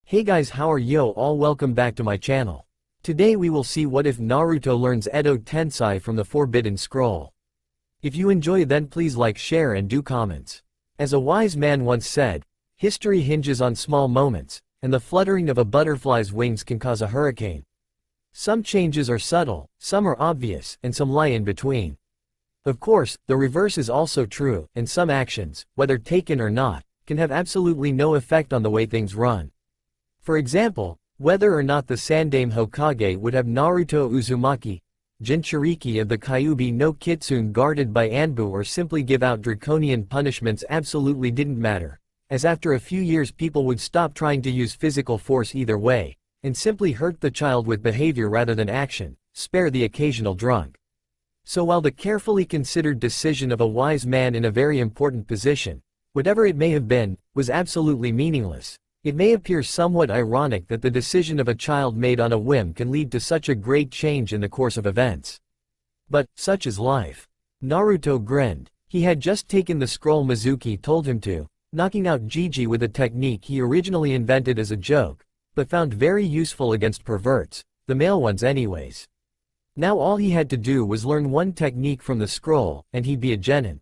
Hey guys, how are yo all, welcome back to my channel. Today we will see what if Naruto learns edotensei from the Forbidden Scroll. If you enjoy, then please like, share and do comments. As a wise man once said, history hinges on small moments, and the fluttering of a butterfly's wings can cause a hurricane. Some changes are subtle, some are obvious, and some lie in between. Of course, the reverse is also true, and some actions, whether taken or not, can have absolutely no effect on the way things run. For example, whether or not the Sandaime Hokage would have Naruto Uzumaki, Jinchuriki of the Kyuubi no Kitsune guarded by Anbu, or simply give out draconian punishments absolutely didn't matter, as after a few years people would stop trying to use physical force either way, and simply hurt the child with behavior rather than action, spare the occasional drunk. So while the carefully considered decision of a wise man in a very important position, whatever it may have been, was absolutely meaningless, it may appear somewhat ironic that the decision of a child made on a whim can lead to such a great change in the course of events. But, such is life. Naruto grinned. He had just taken the scroll Mizuki told him to, knocking out Gigi with a technique he originally invented as a joke, but found very useful against perverts, the male ones anyways. Now all he had to do was learn one technique from the scroll, and he'd be a genin.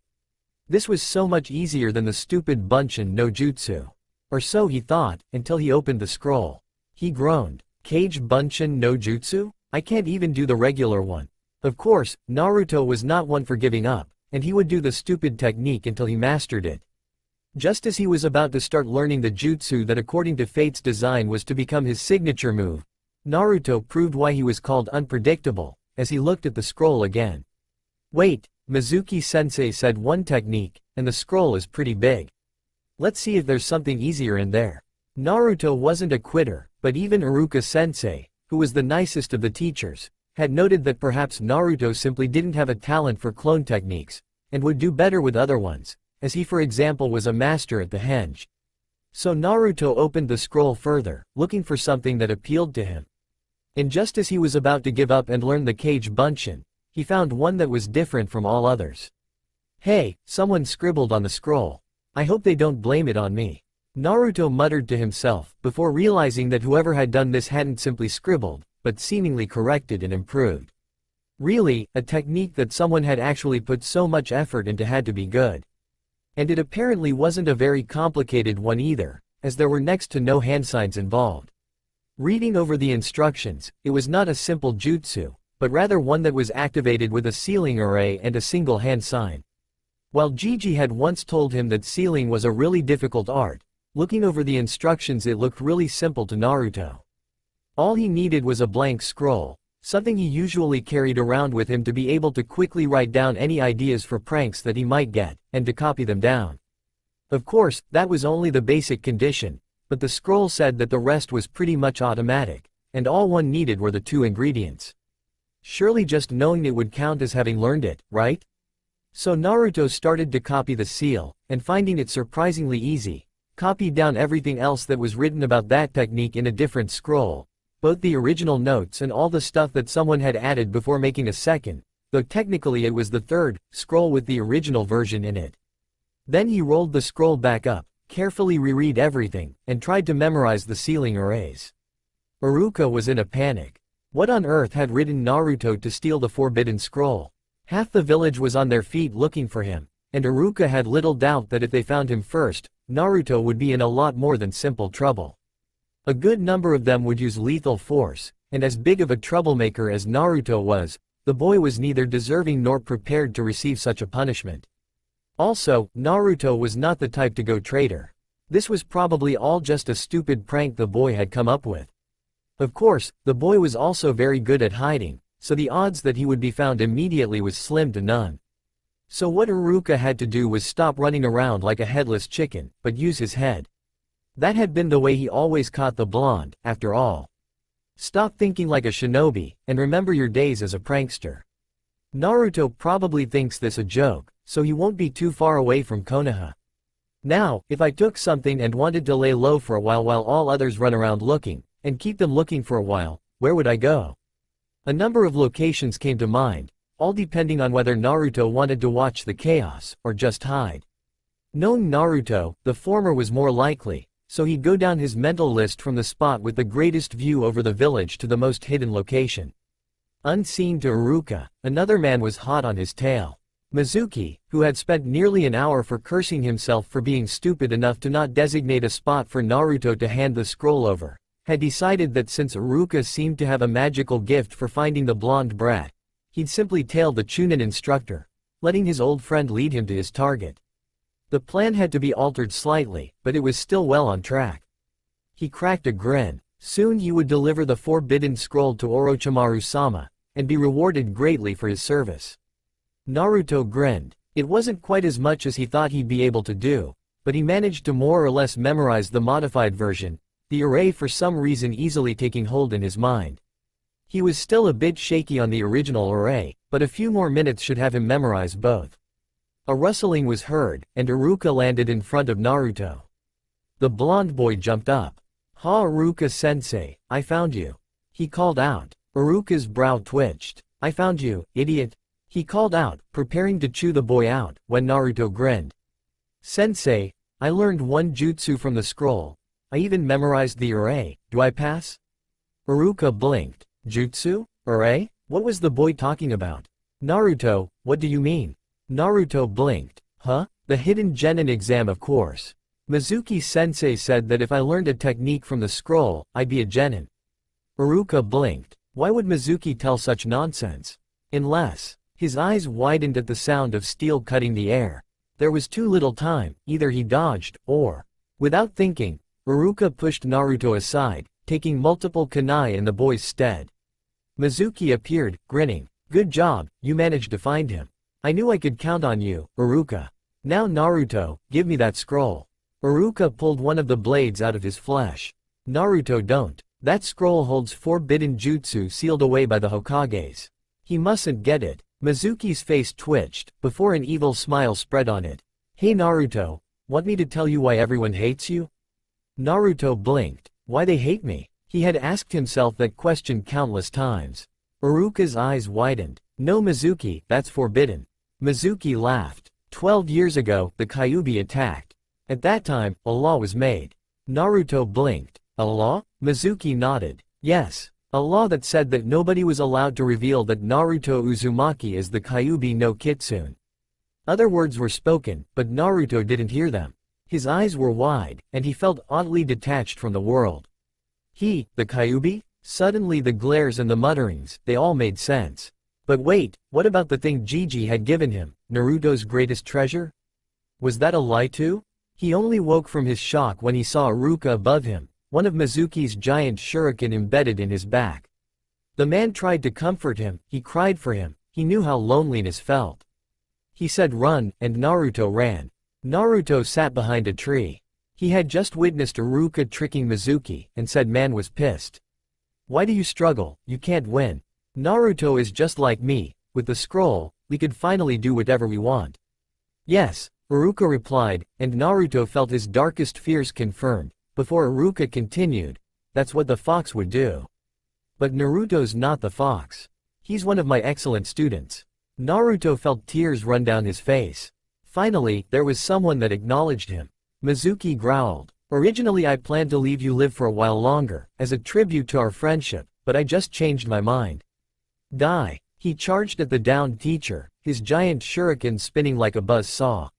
This was so much easier than the stupid Bunshin no Jutsu. Or so he thought, until he opened the scroll. He groaned. Kage Bunshin no Jutsu? I can't even do the regular one. Of course, Naruto was not one for giving up, and he would do the stupid technique until he mastered it. Just as he was about to start learning the jutsu that according to fate's design was to become his signature move, Naruto proved why he was called unpredictable, as he looked at the scroll again. Wait, Mizuki-sensei said one technique, and the scroll is pretty big. Let's see if there's something easier in there. Naruto wasn't a quitter, but even Iruka-sensei, who was the nicest of the teachers, had noted that perhaps Naruto simply didn't have a talent for clone techniques, and would do better with other ones, as he for example was a master at the henge. So Naruto opened the scroll further, looking for something that appealed to him. And just as he was about to give up and learn the Kage Bunshin, he found one that was different from all others. Hey, someone scribbled on the scroll. I hope they don't blame it on me. Naruto muttered to himself, before realizing that whoever had done this hadn't simply scribbled, but seemingly corrected and improved. Really, a technique that someone had actually put so much effort into had to be good. And it apparently wasn't a very complicated one either, as there were next to no hand signs involved. Reading over the instructions, it was not a simple jutsu, but rather one that was activated with a sealing array and a single hand sign. While Gigi had once told him that sealing was a really difficult art, looking over the instructions it looked really simple to Naruto. All he needed was a blank scroll, something he usually carried around with him to be able to quickly write down any ideas for pranks that he might get, and to copy them down. Of course, that was only the basic condition, but the scroll said that the rest was pretty much automatic, and all one needed were the two ingredients. Surely just knowing it would count as having learned it, right? So Naruto started to copy the seal, and finding it surprisingly easy, copied down everything else that was written about that technique in a different scroll, both the original notes and all the stuff that someone had added before making a second, though technically it was the third, scroll with the original version in it. Then he rolled the scroll back up, carefully reread everything, and tried to memorize the sealing arrays. Iruka was in a panic. What on earth had ridden Naruto to steal the Forbidden Scroll? Half the village was on their feet looking for him, and Iruka had little doubt that if they found him first, Naruto would be in a lot more than simple trouble. A good number of them would use lethal force, and as big of a troublemaker as Naruto was, the boy was neither deserving nor prepared to receive such a punishment. Also, Naruto was not the type to go traitor. This was probably all just a stupid prank the boy had come up with. Of course, the boy was also very good at hiding, so the odds that he would be found immediately was slim to none. So what Iruka had to do was stop running around like a headless chicken, but use his head. That had been the way he always caught the blonde, after all. Stop thinking like a shinobi, and remember your days as a prankster. Naruto probably thinks this a joke, so he won't be too far away from Konoha. Now, if I took something and wanted to lay low for a while all others run around looking, and keep them looking for a while, where would I go? A number of locations came to mind, all depending on whether Naruto wanted to watch the chaos, or just hide. Knowing Naruto, the former was more likely, so he'd go down his mental list from the spot with the greatest view over the village to the most hidden location. Unseen to Iruka, another man was hot on his tail. Mizuki, who had spent nearly an hour for cursing himself for being stupid enough to not designate a spot for Naruto to hand the scroll over, had decided that since Iruka seemed to have a magical gift for finding the blonde brat, he'd simply tail the Chunin instructor, letting his old friend lead him to his target. The plan had to be altered slightly, but it was still well on track. He cracked a grin. Soon he would deliver the forbidden scroll to Orochimaru-sama, and be rewarded greatly for his service. Naruto grinned. It wasn't quite as much as he thought he'd be able to do, but he managed to more or less memorize the modified version, the array for some reason easily taking hold in his mind. He was still a bit shaky on the original array, but a few more minutes should have him memorize both. A rustling was heard, and Iruka landed in front of Naruto. The blonde boy jumped up. "Ha, Iruka-sensei, I found you," he called out. Iruka's brow twitched. "I found you, idiot," he called out, preparing to chew the boy out, when Naruto grinned. "Sensei, I learned one jutsu from the scroll. I even memorized the array. Do I pass?" Iruka blinked. "Jutsu? Array? What was the boy talking about?" "Naruto, what do you mean?" Naruto blinked. "Huh? The hidden genin exam, of course. Mizuki-sensei said that if I learned a technique from the scroll, I'd be a genin." Iruka blinked. Why would Mizuki tell such nonsense? Unless... His eyes widened at the sound of steel cutting the air. There was too little time, either he dodged, or... Without thinking, Iruka pushed Naruto aside, taking multiple kunai in the boy's stead. Mizuki appeared, grinning. "Good job, you managed to find him. I knew I could count on you, Iruka. Now Naruto, give me that scroll." Iruka pulled one of the blades out of his flesh. "Naruto, don't. That scroll holds forbidden jutsu sealed away by the Hokages. He mustn't get it." Mizuki's face twitched, before an evil smile spread on it. "Hey Naruto, want me to tell you why everyone hates you?" Naruto blinked. Why they hate me? He had asked himself that question countless times. Iruka's eyes widened. "No Mizuki, that's forbidden." Mizuki laughed. 12 years ago, the Kyuubi attacked. At that time, a law was made. Naruto blinked. "A law?" Mizuki nodded. "Yes. A law that said that nobody was allowed to reveal that Naruto Uzumaki is the Kyuubi no Kitsune." Other words were spoken, but Naruto didn't hear them. His eyes were wide, and he felt oddly detached from the world. He, the Kyuubi? Suddenly the glares and the mutterings, they all made sense. But wait, what about the thing Gigi had given him, Naruto's greatest treasure? Was that a lie too? He only woke from his shock when he saw Iruka above him, one of Mizuki's giant shuriken embedded in his back. The man tried to comfort him, he cried for him, he knew how loneliness felt. He said run, and Naruto ran. Naruto sat behind a tree. He had just witnessed Iruka tricking Mizuki, and said man was pissed. "Why do you struggle? You can't win. Naruto is just like me, with the scroll, we could finally do whatever we want." "Yes," Iruka replied, and Naruto felt his darkest fears confirmed. Before Iruka continued, "That's what the fox would do." "But Naruto's not the fox. He's one of my excellent students." Naruto felt tears run down his face. Finally, there was someone that acknowledged him. Mizuki growled. "Originally I planned to leave you live for a while longer, as a tribute to our friendship, but I just changed my mind." "Die!" He charged at the downed teacher, his giant shuriken spinning like a buzz saw.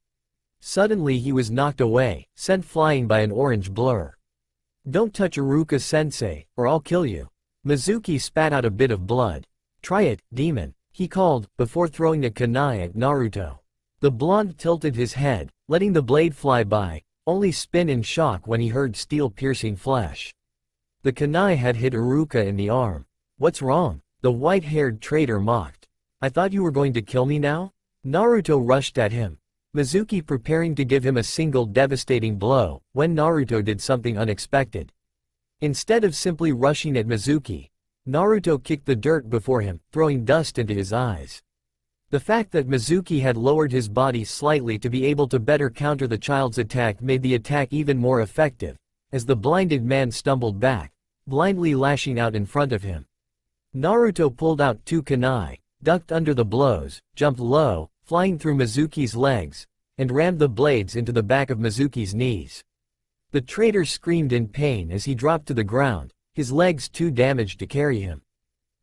Suddenly he was knocked away, sent flying by an orange blur. "Don't touch Iruka-sensei, or I'll kill you." Mizuki spat out a bit of blood. "Try it, demon," he called, before throwing a kunai at Naruto. The blonde tilted his head, letting the blade fly by, only spin in shock when he heard steel-piercing flesh. The kunai had hit Iruka in the arm. "What's wrong?" the white-haired traitor mocked. "I thought you were going to kill me now?" Naruto rushed at him. Mizuki preparing to give him a single devastating blow, when Naruto did something unexpected. Instead of simply rushing at Mizuki, Naruto kicked the dirt before him, throwing dust into his eyes. The fact that Mizuki had lowered his body slightly to be able to better counter the child's attack made the attack even more effective, as the blinded man stumbled back, blindly lashing out in front of him. Naruto pulled out 2 kunai, ducked under the blows, jumped low, flying through Mizuki's legs, and rammed the blades into the back of Mizuki's knees. The traitor screamed in pain as he dropped to the ground, his legs too damaged to carry him.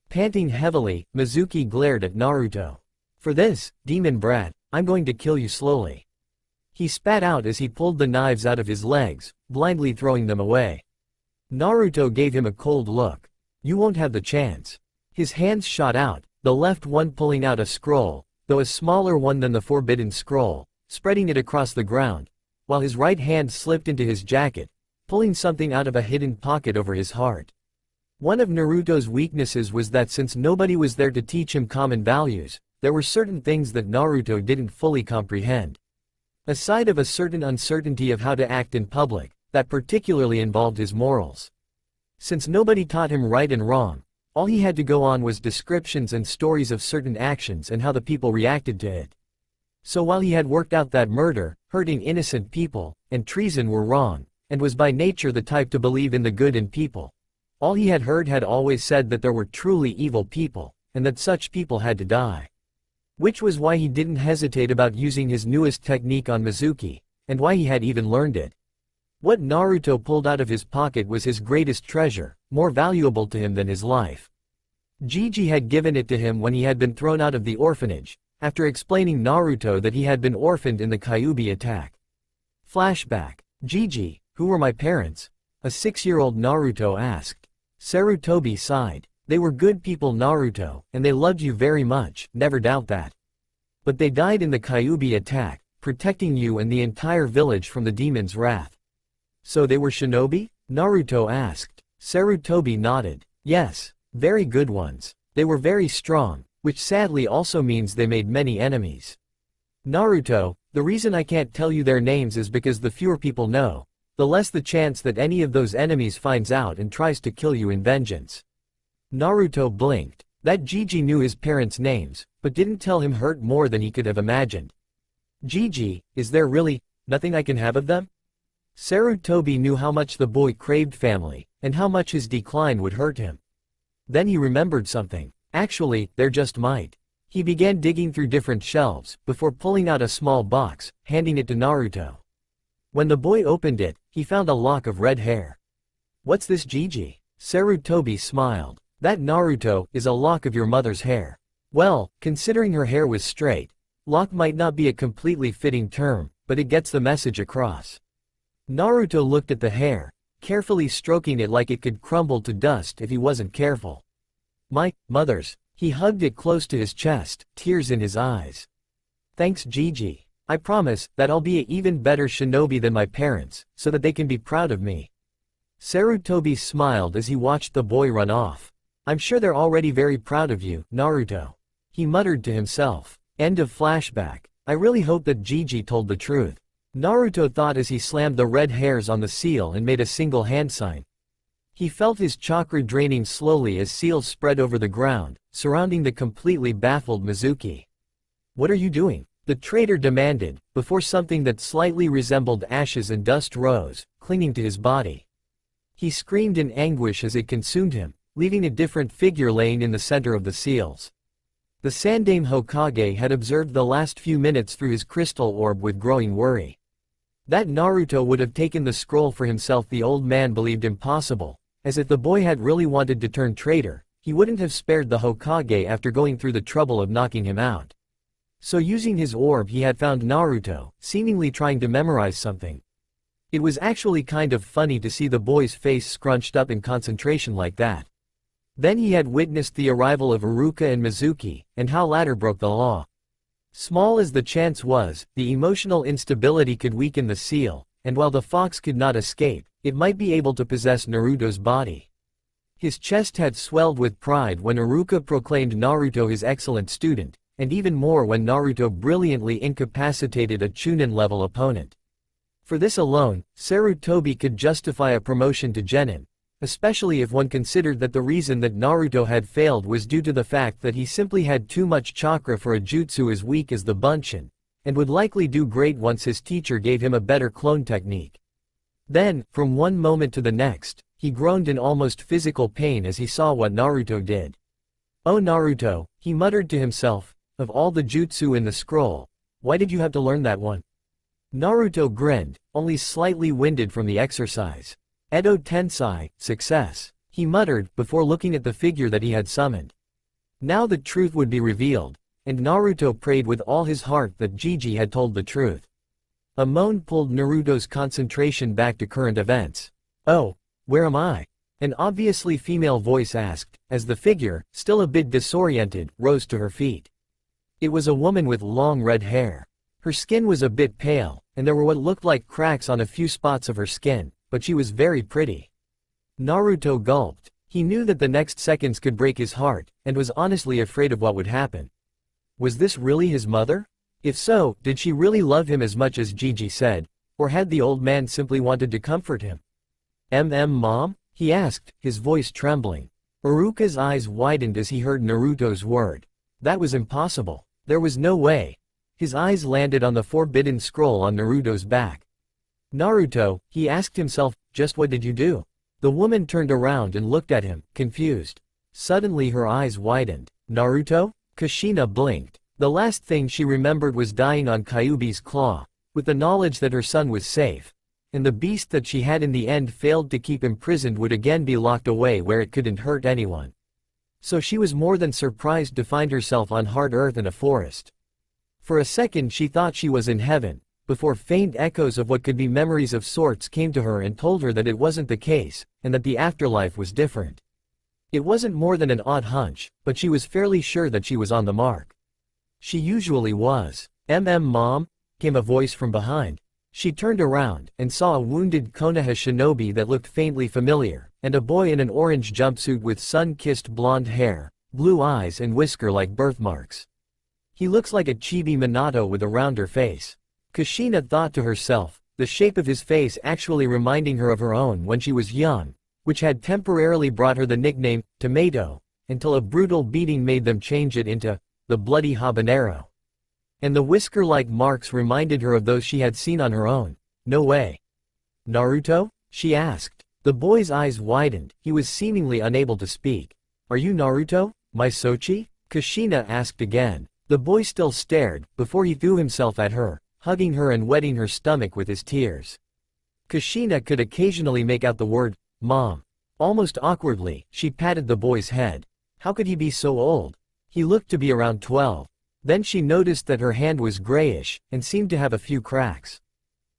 Panting heavily, Mizuki glared at Naruto. For this, demon brat, I'm going to kill you slowly. He spat out as he pulled the knives out of his legs, blindly throwing them away. Naruto gave him a cold look. You won't have the chance. His hands shot out, the left one pulling out a scroll, though a smaller one than the forbidden scroll, spreading it across the ground, while his right hand slipped into his jacket, pulling something out of a hidden pocket over his heart. One of Naruto's weaknesses was that since nobody was there to teach him common values, there were certain things that Naruto didn't fully comprehend. Aside of a certain uncertainty of how to act in public, that particularly involved his morals. Since nobody taught him right and wrong, all he had to go on was descriptions and stories of certain actions and how the people reacted to it. So while he had worked out that murder, hurting innocent people, and treason were wrong, and was by nature the type to believe in the good in people, all he had heard had always said that there were truly evil people, and that such people had to die. Which was why he didn't hesitate about using his newest technique on Mizuki, and why he had even learned it. What Naruto pulled out of his pocket was his greatest treasure, more valuable to him than his life. Gigi had given it to him when he had been thrown out of the orphanage, after explaining Naruto that he had been orphaned in the Kyuubi attack. Flashback. Gigi, who were my parents? A 6-year-old Naruto asked. Sarutobi sighed. They were good people, Naruto, and they loved you very much, never doubt that. But they died in the Kyuubi attack, protecting you and the entire village from the demon's wrath. So they were shinobi? Naruto asked. Sarutobi nodded. Yes, very good ones. They were very strong, which sadly also means they made many enemies. Naruto, the reason I can't tell you their names is because the fewer people know, the less the chance that any of those enemies finds out and tries to kill you in vengeance. Naruto blinked. That Gigi knew his parents' names, but didn't tell him hurt more than he could have imagined. Gigi, is there really nothing I can have of them? Sarutobi knew how much the boy craved family, and how much his decline would hurt him. Then he remembered something. Actually, there just might. He began digging through different shelves, before pulling out a small box, handing it to Naruto. When the boy opened it, he found a lock of red hair. What's this, Gigi? Sarutobi smiled. That, Naruto, is a lock of your mother's hair. Well, considering her hair was straight, lock might not be a completely fitting term, but it gets the message across. Naruto looked at the hair, carefully stroking it like it could crumble to dust if he wasn't careful. My mother's. He hugged it close to his chest, tears in his eyes. Thanks, Gigi. I promise that I'll be an even better shinobi than my parents, so that they can be proud of me. Sarutobi smiled as he watched the boy run off. I'm sure they're already very proud of you, Naruto. He muttered to himself. End of flashback. I really hope that Gigi told the truth. Naruto thought as he slammed the red hairs on the seal and made a single hand sign. He felt his chakra draining slowly as seals spread over the ground, surrounding the completely baffled Mizuki. What are you doing? The traitor demanded, before something that slightly resembled ashes and dust rose, clinging to his body. He screamed in anguish as it consumed him, leaving a different figure laying in the center of the seals. The Sandaime Hokage had observed the last few minutes through his crystal orb with growing worry. That Naruto would have taken the scroll for himself the old man believed impossible, as if the boy had really wanted to turn traitor, he wouldn't have spared the Hokage after going through the trouble of knocking him out. So using his orb he had found Naruto, seemingly trying to memorize something. It was actually kind of funny to see the boy's face scrunched up in concentration like that. Then he had witnessed the arrival of Iruka and Mizuki, and how latter broke the law. Small as the chance was, the emotional instability could weaken the seal, and while the fox could not escape, it might be able to possess Naruto's body. His chest had swelled with pride when Iruka proclaimed Naruto his excellent student, and even more when Naruto brilliantly incapacitated a Chunin-level opponent. For this alone, Sarutobi could justify a promotion to Genin, especially if one considered that the reason that Naruto had failed was due to the fact that he simply had too much chakra for a jutsu as weak as the Bunshin, and would likely do great once his teacher gave him a better clone technique. Then, from one moment to the next, he groaned in almost physical pain as he saw what Naruto did. Oh Naruto, he muttered to himself, of all the jutsu in the scroll, why did you have to learn that one? Naruto grinned, only slightly winded from the exercise. Edotensei, success, he muttered, before looking at the figure that he had summoned. Now the truth would be revealed, and Naruto prayed with all his heart that Gigi had told the truth. A moan pulled Naruto's concentration back to current events. "Oh, where am I?" An obviously female voice asked, as the figure, still a bit disoriented, rose to her feet. It was a woman with long red hair. Her skin was a bit pale, and there were what looked like cracks on a few spots of her skin, but she was very pretty. Naruto gulped. He knew that the next seconds could break his heart, and was honestly afraid of what would happen. Was this really his mother? If so, did she really love him as much as Gigi said, or had the old man simply wanted to comfort him? Mom? He asked, his voice trembling. Iruka's eyes widened as he heard Naruto's word. That was impossible. There was no way. His eyes landed on the forbidden scroll on Naruto's back. Naruto, he asked himself, just what did you do? The woman turned around and looked at him, confused. Suddenly her eyes widened. Naruto? Kushina blinked. The last thing she remembered was dying on Kyuubi's claw, with the knowledge that her son was safe, and the beast that she had in the end failed to keep imprisoned would again be locked away where it couldn't hurt anyone. So she was more than surprised to find herself on hard earth in a forest. For a second she thought she was in heaven, before faint echoes of what could be memories of sorts came to her and told her that it wasn't the case, and that the afterlife was different. It wasn't more than an odd hunch, but she was fairly sure that she was on the mark. She usually was. Mom? Came a voice from behind. She turned around, and saw a wounded Konoha shinobi that looked faintly familiar, and a boy in an orange jumpsuit with sun-kissed blonde hair, blue eyes and whisker like birthmarks. He looks like a chibi Minato with a rounder face. Kushina thought to herself, the shape of his face actually reminding her of her own when she was young, which had temporarily brought her the nickname, Tomato, until a brutal beating made them change it into, the bloody habanero. And the whisker-like marks reminded her of those she had seen on her own. No way. Naruto? She asked. The boy's eyes widened, he was seemingly unable to speak. Are you Naruto, my Sochi? Kushina asked again. The boy still stared, before he threw himself at her, hugging her and wetting her stomach with his tears. Kushina could occasionally make out the word, Mom. Almost awkwardly, she patted the boy's head. How could he be so old? He looked to be around 12. Then she noticed that her hand was grayish, and seemed to have a few cracks.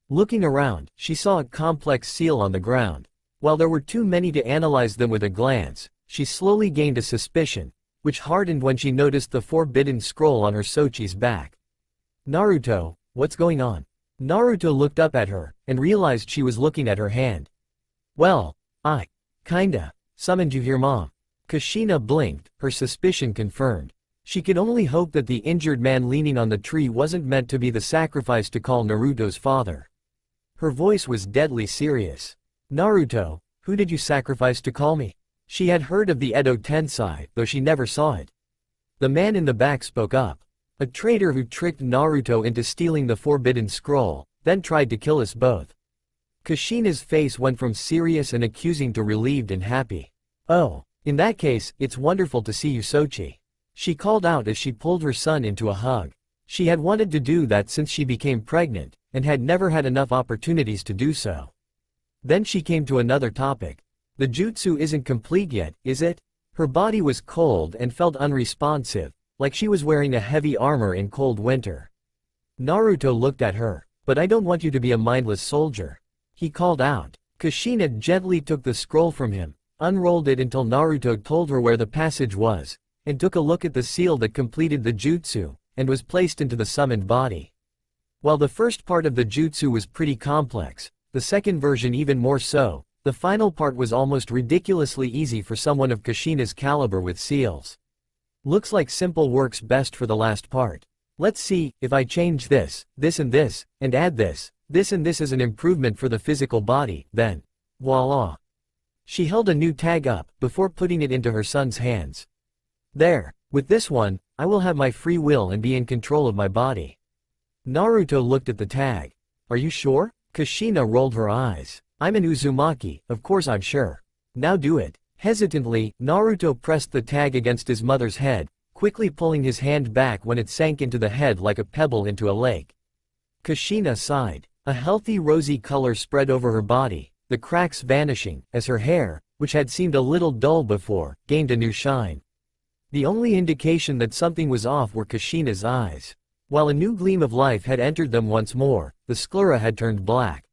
Looking around, she saw a complex seal on the ground. While there were too many to analyze them with a glance, she slowly gained a suspicion, which hardened when she noticed the forbidden scroll on her Sochi's back. Naruto, what's going on? Naruto looked up at her, and realized she was looking at her hand. Well, I kinda summoned you here, Mom. Kushina blinked, her suspicion confirmed. She could only hope that the injured man leaning on the tree wasn't meant to be the sacrifice to call Naruto's father. Her voice was deadly serious. Naruto, who did you sacrifice to call me? She had heard of the edotensei, though she never saw it. The man in the back spoke up. A traitor who tricked Naruto into stealing the forbidden scroll, then tried to kill us both. Kushina's face went from serious and accusing to relieved and happy. Oh, in that case, it's wonderful to see you, Sochi. She called out as she pulled her son into a hug. She had wanted to do that since she became pregnant, and had never had enough opportunities to do so. Then she came to another topic. The jutsu isn't complete yet, is it? Her body was cold and felt unresponsive, like she was wearing a heavy armor in cold winter. Naruto looked at her. But I don't want you to be a mindless soldier. He called out. Kushina gently took the scroll from him, unrolled it until Naruto told her where the passage was, and took a look at the seal that completed the jutsu, and was placed into the summoned body. While the first part of the jutsu was pretty complex, the second version even more so, the final part was almost ridiculously easy for someone of Kushina's caliber with seals. Looks like simple works best for the last part. Let's see, if I change this, and add this and this as an improvement for the physical body, then, voila. She held a new tag up, before putting it into her son's hands. There, with this one, I will have my free will and be in control of my body. Naruto looked at the tag. Are you sure? Kushina rolled her eyes. I'm an Uzumaki, of course I'm sure. Now do it. Hesitantly, Naruto pressed the tag against his mother's head, quickly pulling his hand back when it sank into the head like a pebble into a lake. Kushina sighed. A healthy rosy color spread over her body, the cracks vanishing, as her hair, which had seemed a little dull before, gained a new shine. The only indication that something was off were Kushina's eyes. While a new gleam of life had entered them once more, the sclera had turned black.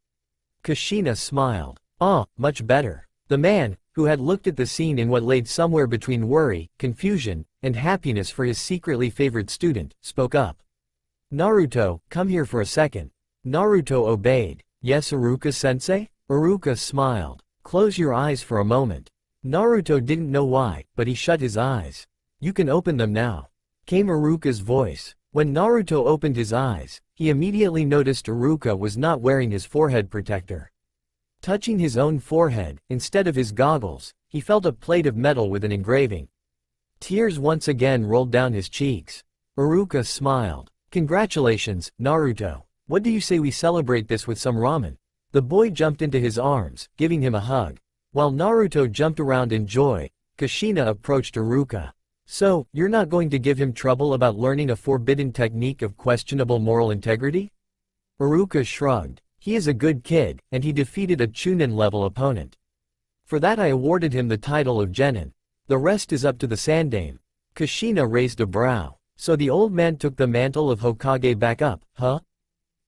Kushina smiled. Ah, much better. The man, who had looked at the scene in what laid somewhere between worry, confusion, and happiness for his secretly favored student, spoke up. Naruto, come here for a second. Naruto obeyed. Yes, Iruka-sensei? Iruka smiled. Close your eyes for a moment. Naruto didn't know why, but he shut his eyes. You can open them now. Came Iruka's voice. When Naruto opened his eyes, he immediately noticed Iruka was not wearing his forehead protector. Touching his own forehead, instead of his goggles, he felt a plate of metal with an engraving. Tears once again rolled down his cheeks. Iruka smiled. Congratulations, Naruto. What do you say we celebrate this with some ramen? The boy jumped into his arms, giving him a hug. While Naruto jumped around in joy, Kushina approached Iruka. So, you're not going to give him trouble about learning a forbidden technique of questionable moral integrity? Iruka shrugged. He is a good kid, and he defeated a Chunin-level opponent. For that I awarded him the title of Genin. The rest is up to the Sandaime. Kushina raised a brow. So the old man took the mantle of Hokage back up, huh?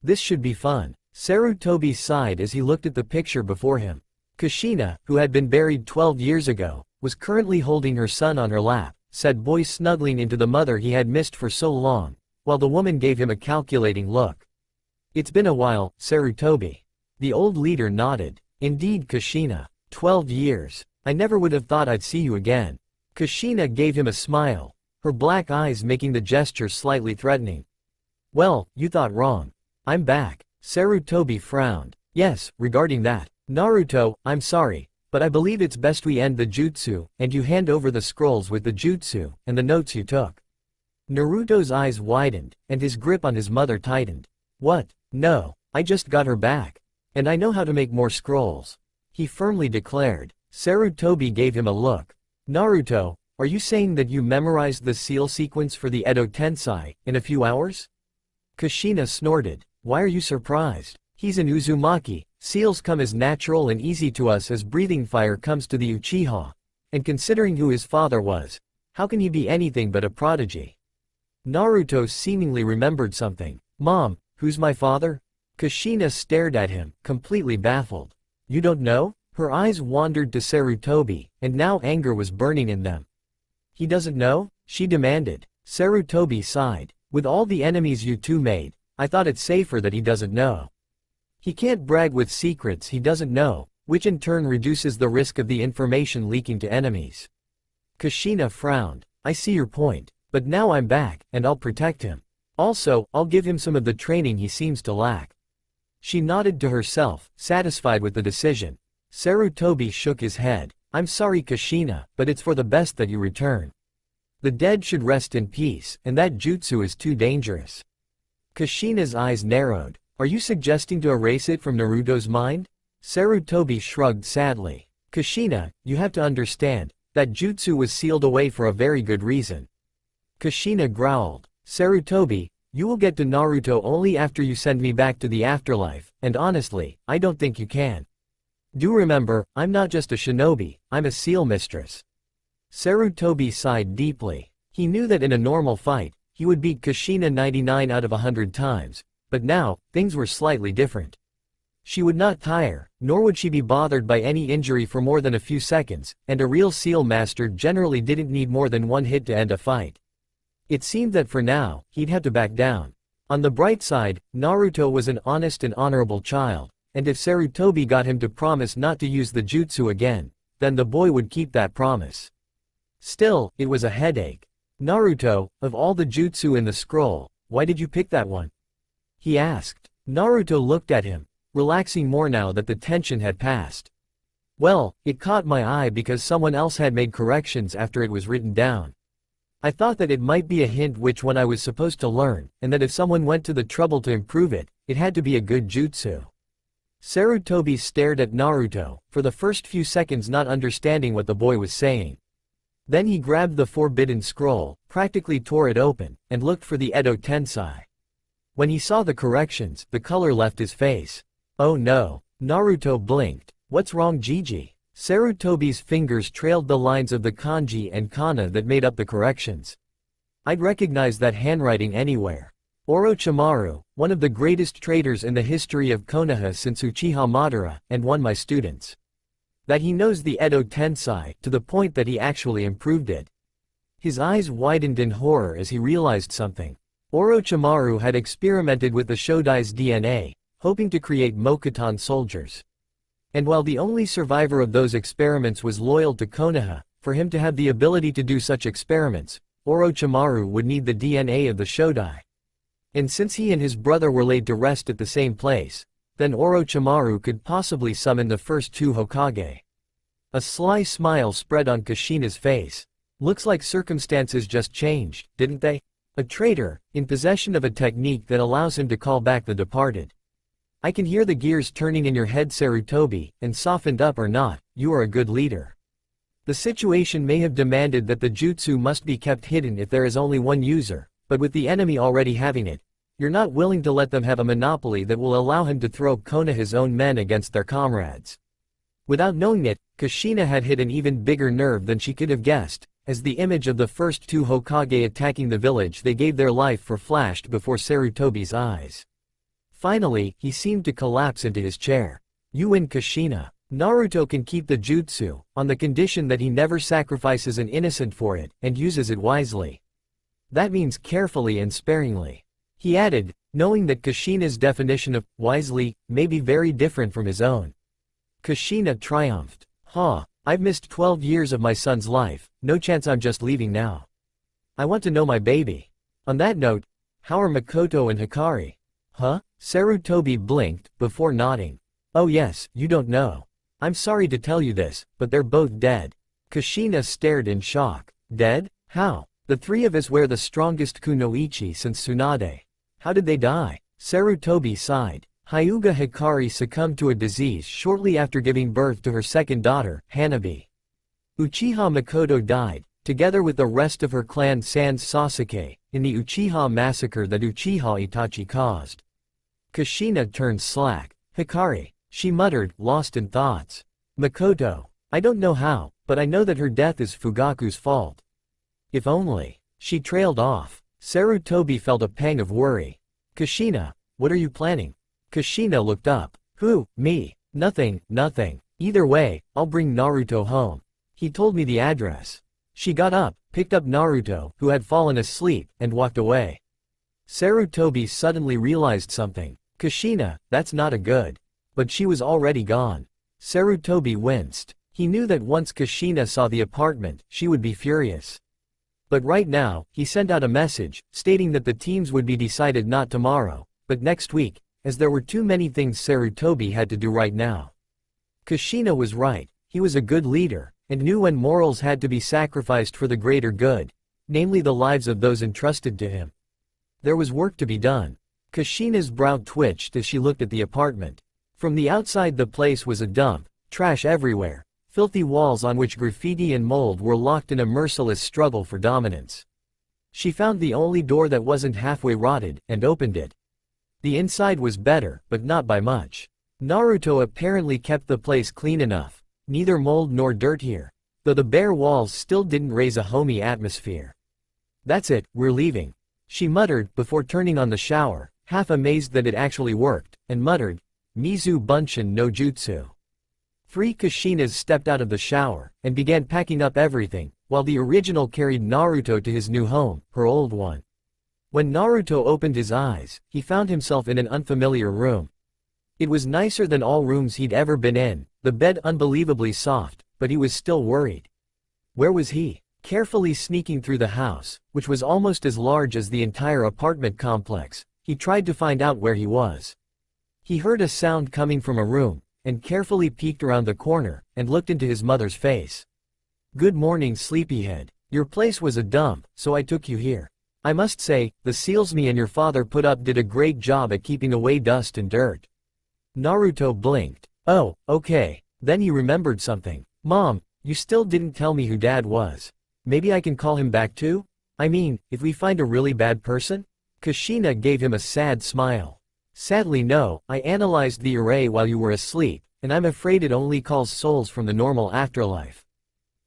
This should be fun. Sarutobi sighed as he looked at the picture before him. Kushina, who had been buried 12 years ago, was currently holding her son on her lap, said boy snuggling into the mother he had missed for so long, while the woman gave him a calculating look. It's been a while, Sarutobi. The old leader nodded. Indeed, Kushina. 12 years. I never would have thought I'd see you again. Kushina gave him a smile, her black eyes making the gesture slightly threatening. Well, you thought wrong. I'm back. Sarutobi frowned. Yes, regarding that. Naruto, I'm sorry, but I believe it's best we end the jutsu, and you hand over the scrolls with the jutsu, and the notes you took. Naruto's eyes widened, and his grip on his mother tightened. What? No, I just got her back. And I know how to make more scrolls. He firmly declared. Sarutobi gave him a look. Naruto, are you saying that you memorized the seal sequence for the edotensei in a few hours? Kushina snorted. Why are you surprised? He's an Uzumaki. Seals come as natural and easy to us as breathing fire comes to the Uchiha. And considering who his father was, how can he be anything but a prodigy? Naruto seemingly remembered something. Mom, who's my father? Kushina stared at him, completely baffled. You don't know? Her eyes wandered to Sarutobi, and now anger was burning in them. He doesn't know? She demanded. Sarutobi sighed. With all the enemies you two made, I thought it safer that he doesn't know. He can't brag with secrets he doesn't know, which in turn reduces the risk of the information leaking to enemies. Kushina frowned. I see your point, but now I'm back, and I'll protect him. Also, I'll give him some of the training he seems to lack. She nodded to herself, satisfied with the decision. Sarutobi shook his head. I'm sorry Kushina, but it's for the best that you return. The dead should rest in peace, and that jutsu is too dangerous. Kushina's eyes narrowed. Are you suggesting to erase it from Naruto's mind? Sarutobi shrugged sadly. Kushina, you have to understand, that jutsu was sealed away for a very good reason. Kushina growled. Sarutobi, you will get to Naruto only after you send me back to the afterlife, and honestly, I don't think you can. Do remember, I'm not just a shinobi, I'm a seal mistress. Sarutobi sighed deeply. He knew that in a normal fight, he would beat Kushina 99 out of 100 times, but now, things were slightly different. She would not tire, nor would she be bothered by any injury for more than a few seconds, and a real seal master generally didn't need more than one hit to end a fight. It seemed that for now, he'd have to back down. On the bright side, Naruto was an honest and honorable child, and if Sarutobi got him to promise not to use the jutsu again, then the boy would keep that promise. Still, it was a headache. Naruto, of all the jutsu in the scroll, why did you pick that one? He asked. Naruto looked at him, relaxing more now that the tension had passed. Well, it caught my eye because someone else had made corrections after it was written down. I thought that it might be a hint which one I was supposed to learn, and that if someone went to the trouble to improve it, it had to be a good jutsu. Sarutobi stared at Naruto, for the first few seconds not understanding what the boy was saying. Then he grabbed the forbidden scroll, practically tore it open, and looked for the edotensei. When he saw the corrections, the color left his face. Oh no. Naruto blinked. What's wrong, Gigi? Sarutobi's fingers trailed the lines of the kanji and kana that made up the corrections. I'd recognize that handwriting anywhere. Orochimaru, one of the greatest traders in the history of Konoha since Uchiha Madara, and one of my students. That he knows the edotensei, to the point that he actually improved it. His eyes widened in horror as he realized something. Orochimaru had experimented with the Shodai's DNA, hoping to create Mokuton soldiers. And while the only survivor of those experiments was loyal to Konoha, for him to have the ability to do such experiments, Orochimaru would need the DNA of the Shodai. And since he and his brother were laid to rest at the same place, then Orochimaru could possibly summon the first two Hokage. A sly smile spread on Kushina's face. Looks like circumstances just changed, didn't they? A traitor, in possession of a technique that allows him to call back the departed. I can hear the gears turning in your head, Sarutobi, and softened up or not, you are a good leader. The situation may have demanded that the jutsu must be kept hidden if there is only one user, but with the enemy already having it, you're not willing to let them have a monopoly that will allow him to throw Konoha's own men against their comrades. Without knowing it, Kushina had hit an even bigger nerve than she could have guessed, as the image of the first two Hokage attacking the village they gave their life for flashed before Sarutobi's eyes. Finally, he seemed to collapse into his chair. You win, Kushina. Naruto can keep the jutsu, on the condition that he never sacrifices an innocent for it, and uses it wisely. That means carefully and sparingly. He added, knowing that Kushina's definition of wisely may be very different from his own. Kushina triumphed. I've missed 12 years of my son's life, no chance I'm just leaving now. I want to know my baby. On that note, how are Makoto and Hikari? Sarutobi blinked, before nodding. Oh yes, you don't know. I'm sorry to tell you this, but they're both dead. Kushina stared in shock. Dead? How? The three of us wear the strongest kunoichi since Tsunade. How did they die? Sarutobi sighed. Hyuga Hikari succumbed to a disease shortly after giving birth to her second daughter, Hanabi. Uchiha Makoto died, together with the rest of her clan sans Sasuke, in the Uchiha massacre that Uchiha Itachi caused. Kushina turned slack. Hikari, she muttered, lost in thoughts. Makoto. I don't know how, but I know that her death is Fugaku's fault. If only. She trailed off. Sarutobi felt a pang of worry. Kushina, what are you planning? Kushina looked up. Who, me? Nothing. Either way, I'll bring Naruto home. He told me the address. She got up, picked up Naruto, who had fallen asleep, and walked away. Sarutobi suddenly realized something. Kushina, that's not a good. But she was already gone. Sarutobi winced. He knew that once Kushina saw the apartment, she would be furious. But right now, he sent out a message, stating that the teams would be decided not tomorrow, but next week, as there were too many things Sarutobi had to do right now. Kushina was right. He was a good leader, and knew when morals had to be sacrificed for the greater good, namely the lives of those entrusted to him. There was work to be done. Kushina's brow twitched as she looked at the apartment. From the outside the place was a dump, trash everywhere, filthy walls on which graffiti and mold were locked in a merciless struggle for dominance. She found the only door that wasn't halfway rotted, and opened it. The inside was better, but not by much. Naruto apparently kept the place clean enough, neither mold nor dirt here, though the bare walls still didn't raise a homey atmosphere. That's it, we're leaving. She muttered, before turning on the shower, half amazed that it actually worked, and muttered, Mizu Bunshin no Jutsu. Three Kushinas stepped out of the shower, and began packing up everything, while the original carried Naruto to his new home, her old one. When Naruto opened his eyes, he found himself in an unfamiliar room. It was nicer than all rooms he'd ever been in, the bed unbelievably soft, but he was still worried. Where was he? Carefully sneaking through the house, which was almost as large as the entire apartment complex, he tried to find out where he was. He heard a sound coming from a room, and carefully peeked around the corner, and looked into his mother's face. Good morning, sleepyhead. Your place was a dump, so I took you here. I must say, the seals me and your father put up did a great job at keeping away dust and dirt. Naruto blinked. Oh, okay. Then he remembered something. Mom, you still didn't tell me who Dad was. Maybe I can call him back too? I mean, if we find a really bad person? Kushina gave him a sad smile. Sadly no, I analyzed the array while you were asleep, and I'm afraid it only calls souls from the normal afterlife.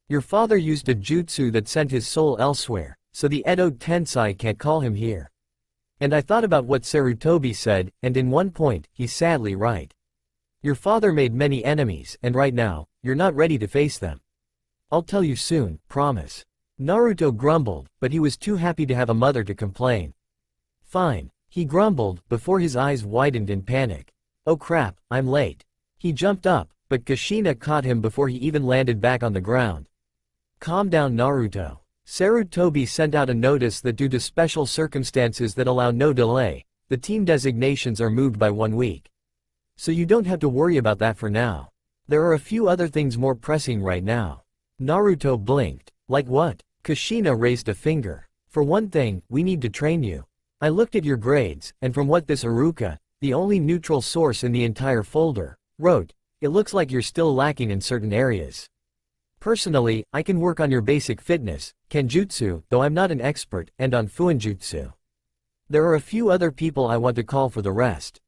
Your father used a jutsu that sent his soul elsewhere, so the edotensei can't call him here. And I thought about what Sarutobi said, and in one point, he's sadly right. Your father made many enemies, and right now, you're not ready to face them. I'll tell you soon, promise. Naruto grumbled, but he was too happy to have a mother to complain. Fine, he grumbled, before his eyes widened in panic. Oh crap, I'm late. He jumped up, but Kushina caught him before he even landed back on the ground. Calm down, Naruto. Sarutobi sent out a notice that due to special circumstances that allow no delay, the team designations are moved by 1 week. So you don't have to worry about that for now. There are a few other things more pressing right now. Naruto blinked. Like what? Kushina raised a finger. For one thing, we need to train you. I looked at your grades, and from what this Iruka, the only neutral source in the entire folder, wrote, it looks like you're still lacking in certain areas. Personally, I can work on your basic fitness, Kenjutsu, though I'm not an expert, and on Fuinjutsu. There are a few other people I want to call for the rest.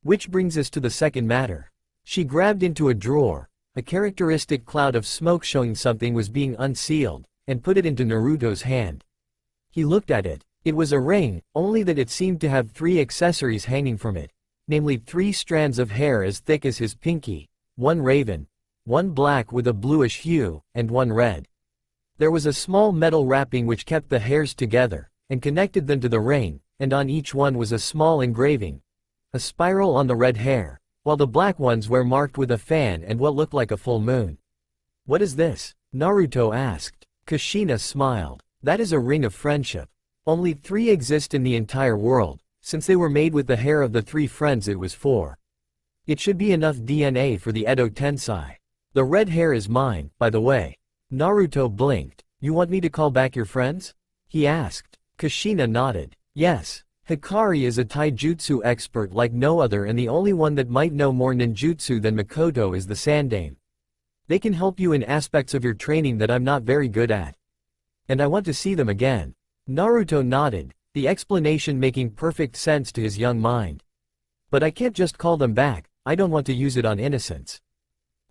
Which brings us to the second matter. She grabbed into a drawer, a characteristic cloud of smoke showing something was being unsealed, and put it into Naruto's hand. He looked at it. It was a ring, only that it seemed to have 3 accessories hanging from it, namely 3 strands of hair as thick as his pinky, 1 raven, 1 black with a bluish hue, and 1 red. There was a small metal wrapping which kept the hairs together, and connected them to the ring, and on each one was a small engraving. A spiral on the red hair, while the black ones were marked with a fan and what looked like a full moon. What is this? Naruto asked. Kushina smiled. That is a ring of friendship. Only 3 exist in the entire world, since they were made with the hair of the 3 friends it was for. It should be enough DNA for the edotensei. The red hair is mine, by the way. Naruto blinked. You want me to call back your friends? He asked. Kushina nodded. Yes. Hikari is a taijutsu expert like no other, and the only one that might know more ninjutsu than Mikoto is the Sandame. They can help you in aspects of your training that I'm not very good at. And I want to see them again. Naruto nodded, the explanation making perfect sense to his young mind. But I can't just call them back, I don't want to use it on innocents.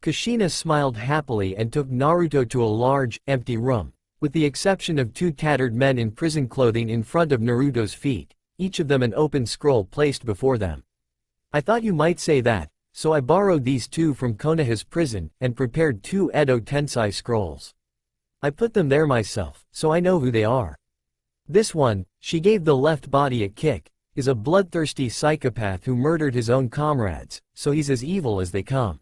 Kushina smiled happily and took Naruto to a large, empty room, with the exception of 2 tattered men in prison clothing in front of Naruto's feet, each of them an open scroll placed before them. I thought you might say that, so I borrowed these 2 from Konoha's prison and prepared 2 edotensei scrolls. I put them there myself, so I know who they are. This one, she gave the left body a kick, is a bloodthirsty psychopath who murdered his own comrades, so he's as evil as they come.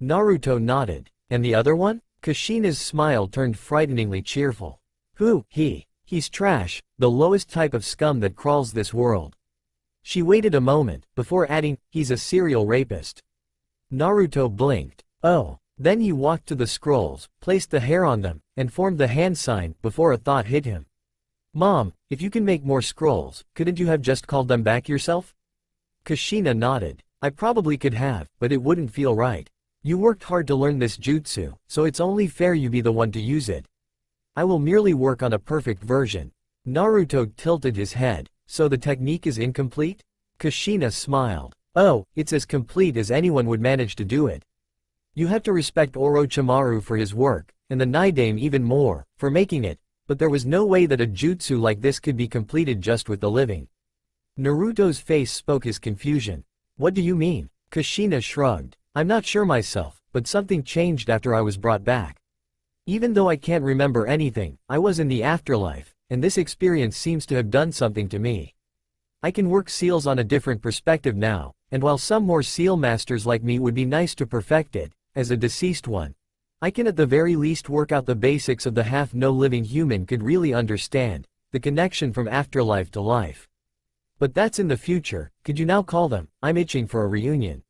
Naruto nodded. And the other one? Kushina's smile turned frighteningly cheerful. Who? He's trash, the lowest type of scum that crawls this world. She waited a moment, before adding, he's a serial rapist. Naruto blinked. Oh. Then he walked to the scrolls, placed the hair on them, and formed the hand sign, before a thought hit him. Mom, if you can make more scrolls, couldn't you have just called them back yourself? Kushina nodded. I probably could have, but it wouldn't feel right. You worked hard to learn this jutsu, so it's only fair you be the one to use it. I will merely work on a perfect version. Naruto tilted his head. So the technique is incomplete? Kushina smiled. Oh, it's as complete as anyone would manage to do it. You have to respect Orochimaru for his work, and the Naidame even more, for making it, but there was no way that a jutsu like this could be completed just with the living. Naruto's face spoke his confusion. What do you mean? Kushina shrugged. I'm not sure myself, but something changed after I was brought back. Even though I can't remember anything, I was in the afterlife, and this experience seems to have done something to me. I can work seals on a different perspective now, and while some more seal masters like me would be nice to perfect it, as a deceased one, I can at the very least work out the basics of the half no living human could really understand, the connection from afterlife to life. But that's in the future, could you now call them? I'm itching for a reunion.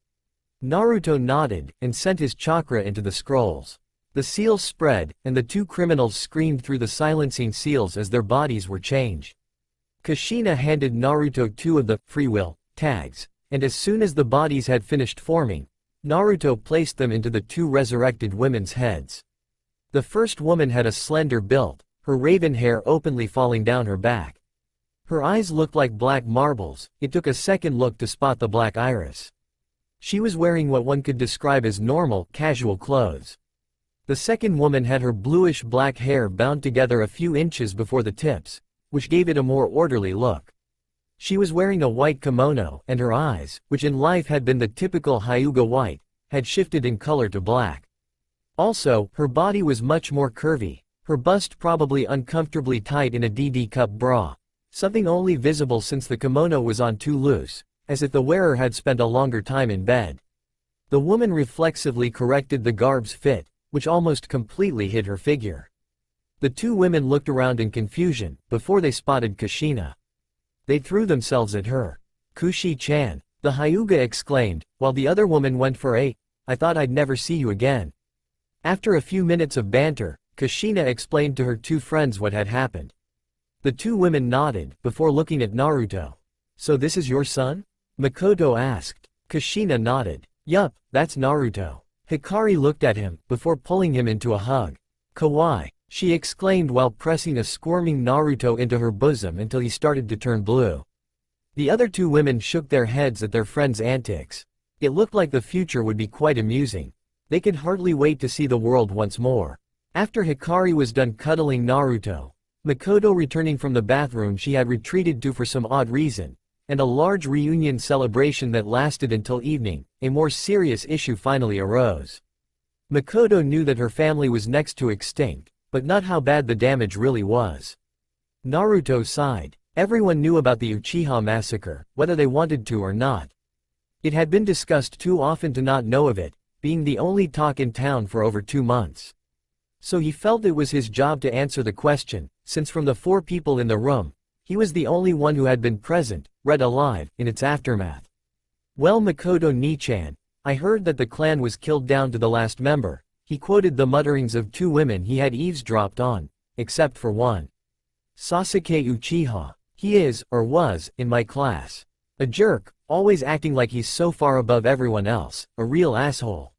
Naruto nodded, and sent his chakra into the scrolls. The seals spread, and the 2 criminals screamed through the silencing seals as their bodies were changed. Kushina handed Naruto 2 of the free will tags, and as soon as the bodies had finished forming, Naruto placed them into the 2 resurrected women's heads. The first woman had a slender build, her raven hair openly falling down her back. Her eyes looked like black marbles. It took a second look to spot the black iris. She was wearing what one could describe as normal, casual clothes. The second woman had her bluish-black hair bound together a few inches before the tips, which gave it a more orderly look. She was wearing a white kimono, and her eyes, which in life had been the typical Hyuga white, had shifted in color to black. Also, her body was much more curvy, her bust probably uncomfortably tight in a DD cup bra, something only visible since the kimono was on too loose, as if the wearer had spent a longer time in bed. The woman reflexively corrected the garb's fit, which almost completely hid her figure. The two women looked around in confusion, before they spotted Kushina. They threw themselves at her. "Kushi-chan," the Hyuga exclaimed, while the other woman went for "I thought I'd never see you again." After a few minutes of banter, Kushina explained to her two friends what had happened. The two women nodded, before looking at Naruto. "So this is your son?" Makoto asked. Kushina nodded. "Yup, that's Naruto." Hikari looked at him, before pulling him into a hug. "Kawaii," she exclaimed while pressing a squirming Naruto into her bosom until he started to turn blue. The other two women shook their heads at their friend's antics. It looked like the future would be quite amusing. They could hardly wait to see the world once more. After Hikari was done cuddling Naruto, Makoto returning from the bathroom she had retreated to for some odd reason, and a large reunion celebration that lasted until evening, a more serious issue finally arose. Makoto knew that her family was next to extinct, but not how bad the damage really was. Naruto sighed. Everyone knew about the Uchiha massacre, whether they wanted to or not. It had been discussed too often to not know of it, being the only talk in town for over 2 months. So he felt it was his job to answer the question, since from the 4 people in the room, he was the only one who had been present, read alive, in its aftermath. "Well, Makoto Ni-chan, I heard that the clan was killed down to the last member." He quoted the mutterings of 2 women he had eavesdropped on, except for one. "Sasuke Uchiha. He is, or was, in my class. A jerk, always acting like he's so far above everyone else, a real asshole.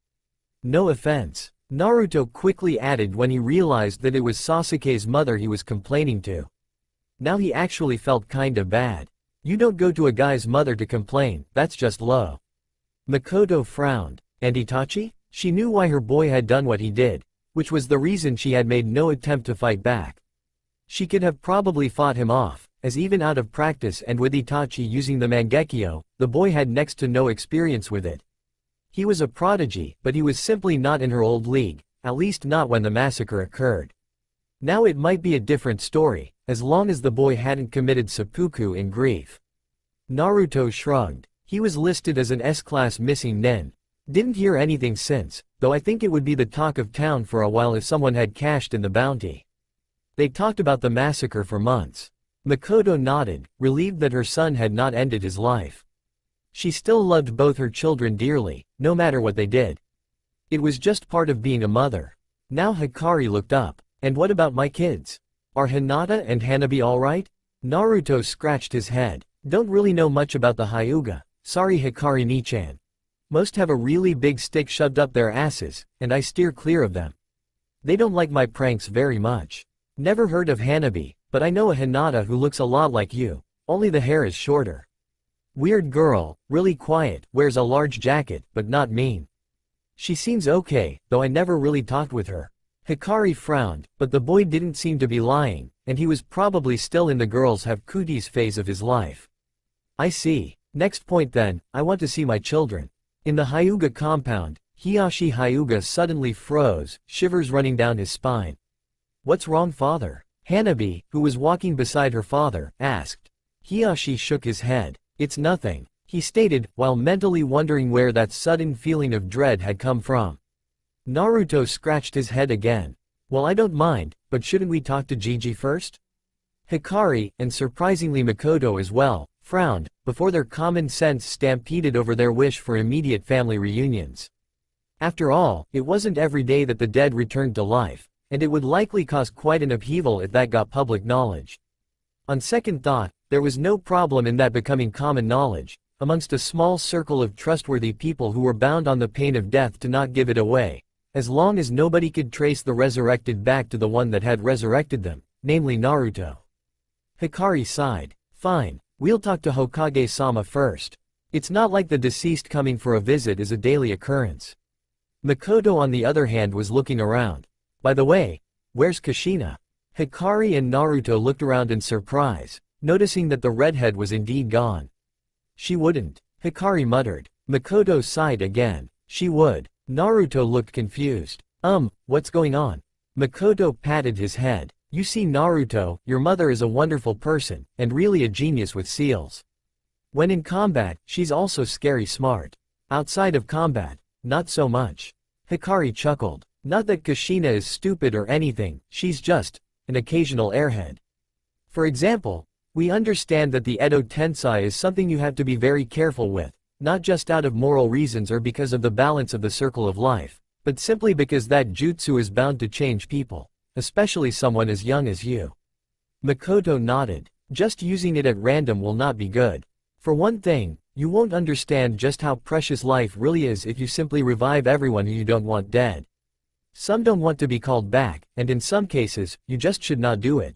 No offense," Naruto quickly added when he realized that it was Sasuke's mother he was complaining to. Now he actually felt kinda bad. You don't go to a guy's mother to complain, that's just low. Makoto frowned. And Itachi? She knew why her boy had done what he did, which was the reason she had made no attempt to fight back. She could have probably fought him off, as even out of practice and with Itachi using the Mangekyo, the boy had next to no experience with it. He was a prodigy, but he was simply not in her old league, at least not when the massacre occurred. Now it might be a different story, as long as the boy hadn't committed seppuku in grief. Naruto shrugged. He was listed as an S-class missing nin. Didn't hear anything since, though I think it would be the talk of town for a while if someone had cashed in the bounty. They talked about the massacre for months. Makoto nodded, relieved that her son had not ended his life. She still loved both her children dearly, no matter what they did. It was just part of being a mother. Now Hikari looked up. "And what about my kids? Are Hinata and Hanabi alright?" Naruto scratched his head. "Don't really know much about the Hyuga. Sorry Hikari Ni-chan. Most have a really big stick shoved up their asses, and I steer clear of them. They don't like my pranks very much. Never heard of Hanabi, but I know a Hinata who looks a lot like you, only the hair is shorter. Weird girl, really quiet, wears a large jacket, but not mean. She seems okay, though I never really talked with her." Hikari frowned, but the boy didn't seem to be lying, and he was probably still in the girls have cooties phase of his life. "I see. Next point then, I want to see my children." In the Hyuga compound, Hiyashi Hyuga suddenly froze, shivers running down his spine. "What's wrong, father?" Hanabi, who was walking beside her father, asked. Hiyashi shook his head. "It's nothing," he stated, while mentally wondering where that sudden feeling of dread had come from. Naruto scratched his head again. "Well, I don't mind, but shouldn't we talk to Gigi first?" Hikari, and surprisingly Makoto as well, frowned, before their common sense stampeded over their wish for immediate family reunions. After all, it wasn't every day that the dead returned to life, and it would likely cause quite an upheaval if that got public knowledge. On second thought, there was no problem in that becoming common knowledge, amongst a small circle of trustworthy people who were bound on the pain of death to not give it away, as long as nobody could trace the resurrected back to the one that had resurrected them, namely Naruto. Hikari sighed. Fine, we'll talk to Hokage-sama first. It's not like the deceased coming for a visit is a daily occurrence. Makoto on the other hand was looking around. By the way, where's Kushina? Hikari and Naruto looked around in surprise, noticing that the redhead was indeed gone. She wouldn't, Hikari muttered. Makoto sighed again. She would. Naruto looked confused. What's going on? Makoto patted his head. You see Naruto, your mother is a wonderful person, and really a genius with seals. When in combat, she's also scary smart. Outside of combat, not so much. Hikari chuckled. Not that Kushina is stupid or anything, she's just an occasional airhead. For example, we understand that the edotensei is something you have to be very careful with, not just out of moral reasons or because of the balance of the circle of life, but simply because that jutsu is bound to change people, especially someone as young as you. Makoto nodded. Just using it at random will not be good. For one thing, you won't understand just how precious life really is if you simply revive everyone who you don't want dead. Some don't want to be called back, and in some cases, you just should not do it.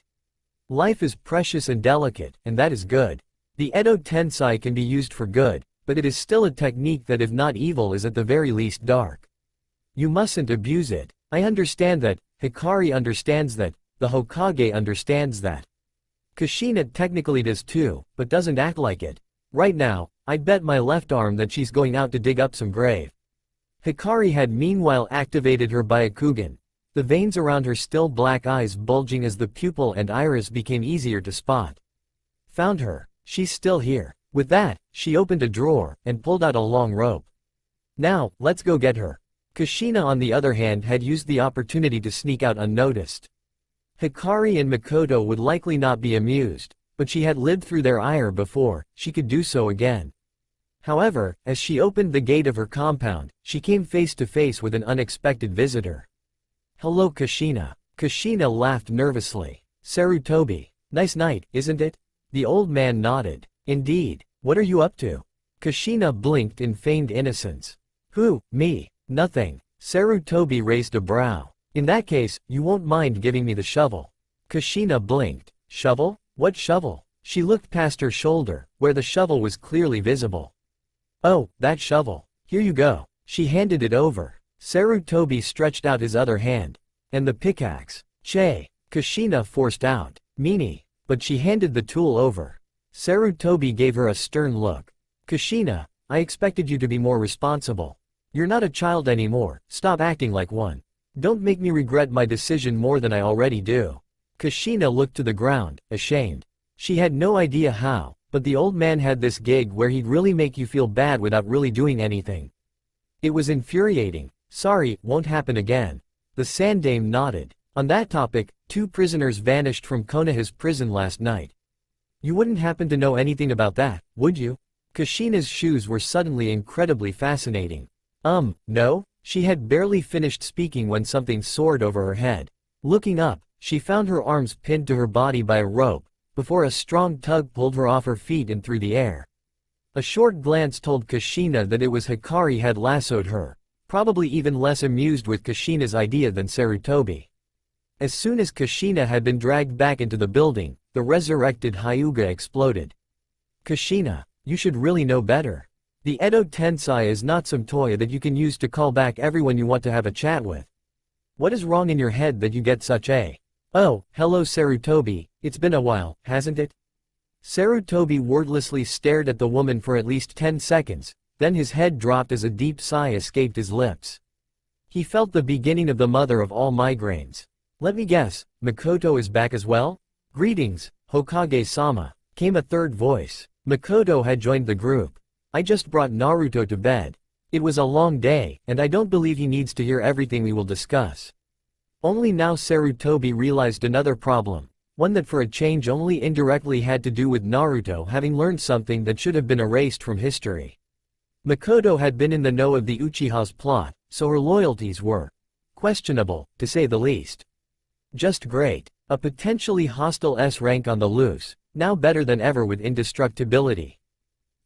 Life is precious and delicate, and that is good. The edotensei can be used for good, but it is still a technique that if not evil is at the very least dark. You mustn't abuse it. I understand that, Hikari understands that, the Hokage understands that. Kushina technically does too, but doesn't act like it. Right now, I'd bet my left arm that she's going out to dig up some grave. Hikari had meanwhile activated her Byakugan, the veins around her still black eyes bulging as the pupil and iris became easier to spot. Found her. She's still here. With that, she opened a drawer and pulled out a long rope. Now, let's go get her. Kushina on the other hand had used the opportunity to sneak out unnoticed. Hikari and Makoto would likely not be amused, but she had lived through their ire before, she could do so again. However, as she opened the gate of her compound, she came face to face with an unexpected visitor. Hello Kushina. Kushina laughed nervously. Sarutobi. Nice night, isn't it? The old man nodded. Indeed. What are you up to? Kushina blinked in feigned innocence. Who, me? Nothing. Sarutobi raised a brow. In that case, you won't mind giving me the shovel. Kushina blinked. Shovel? What shovel? She looked past her shoulder, where the shovel was clearly visible. Oh, that shovel. Here you go. She handed it over. Sarutobi stretched out his other hand. And the pickaxe. Che. Kushina forced out. Meanie. But she handed the tool over. Sarutobi gave her a stern look. Kushina, I expected you to be more responsible. You're not a child anymore, stop acting like one. Don't make me regret my decision more than I already do. Kushina looked to the ground, ashamed. She had no idea how, but the old man had this gig where he'd really make you feel bad without really doing anything. It was infuriating. Sorry, won't happen again. The Sandame nodded. On that topic, 2 prisoners vanished from Konoha's prison last night. You wouldn't happen to know anything about that, would you? Kushina's shoes were suddenly incredibly fascinating. No? She had barely finished speaking when something soared over her head. Looking up, she found her arms pinned to her body by a rope, before a strong tug pulled her off her feet and through the air. A short glance told Kushina that it was Hikari had lassoed her, probably even less amused with Kushina's idea than Sarutobi. As soon as Kushina had been dragged back into the building, the resurrected Hyuga exploded. Kushina, you should really know better. The edotensei is not some toy that you can use to call back everyone you want to have a chat with. What is wrong in your head that you get such a... Oh, hello Sarutobi, it's been a while, hasn't it? Sarutobi wordlessly stared at the woman for at least 10 seconds, then his head dropped as a deep sigh escaped his lips. He felt the beginning of the mother of all migraines. Let me guess, Makoto is back as well? Greetings, Hokage-sama, came a third voice. Makoto had joined the group. I just brought Naruto to bed. It was a long day, and I don't believe he needs to hear everything we will discuss. Only now Sarutobi realized another problem, one that for a change only indirectly had to do with Naruto having learned something that should have been erased from history. Makoto had been in the know of the Uchiha's plot, so her loyalties were questionable, to say the least. Just great. A potentially hostile S-rank on the loose, now better than ever with indestructibility.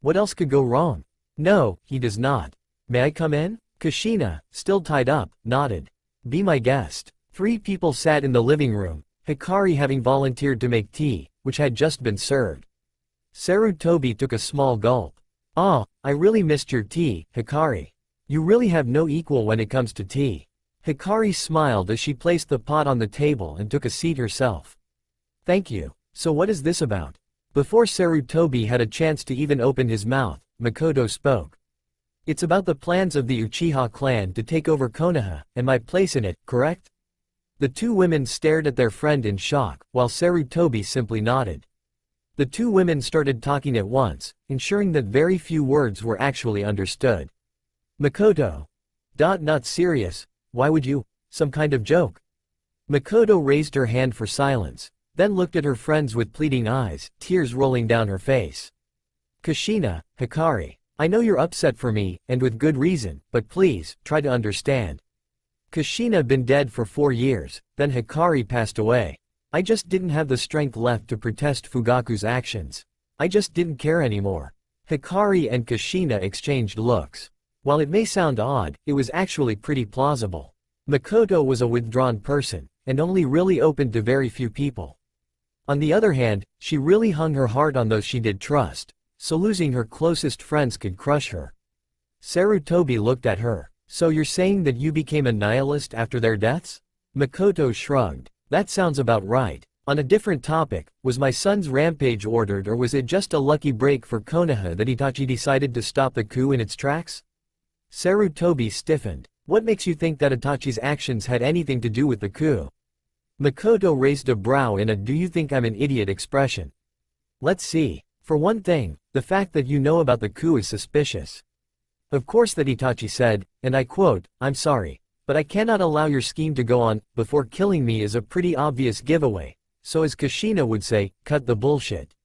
What else could go wrong? No, he does not. May I come in? Kushina, still tied up, nodded. Be my guest. 3 people sat in the living room, Hikari having volunteered to make tea, which had just been served. Sarutobi took a small gulp. "Ah, I really missed your tea, Hikari. You really have no equal when it comes to tea." Hikari smiled as she placed the pot on the table and took a seat herself. "Thank you. So what is this about?" Before Sarutobi had a chance to even open his mouth, Makoto spoke. "It's about the plans of the Uchiha clan to take over Konoha, and my place in it, correct?" The two women stared at their friend in shock, while Sarutobi simply nodded. The two women started talking at once, ensuring that very few words were actually understood. "Makoto. Not serious, why would you? Some kind of joke?" Makoto raised her hand for silence, then looked at her friends with pleading eyes, tears rolling down her face. "Kushina, Hikari. I know you're upset for me, and with good reason, but please, try to understand. Kushina been dead for 4 years, then Hikari passed away. I just didn't have the strength left to protest Fugaku's actions. I just didn't care anymore." Hikari and Kushina exchanged looks. While it may sound odd, it was actually pretty plausible. Makoto was a withdrawn person, and only really opened to very few people. On the other hand, she really hung her heart on those she did trust, so losing her closest friends could crush her. Sarutobi looked at her. "So you're saying that you became a nihilist after their deaths?" Makoto shrugged. "That sounds about right. On a different topic, was my son's rampage ordered, or was it just a lucky break for Konoha that Itachi decided to stop the coup in its tracks?" Sarutobi stiffened. "What makes you think that Itachi's actions had anything to do with the coup?" Makoto raised a brow in a "do you think I'm an idiot" expression. "Let's see. For one thing, the fact that you know about the coup is suspicious. Of course that Itachi said, and I quote, 'I'm sorry, but I cannot allow your scheme to go on before killing me' is a pretty obvious giveaway, so as Kushina would say, cut the bullshit."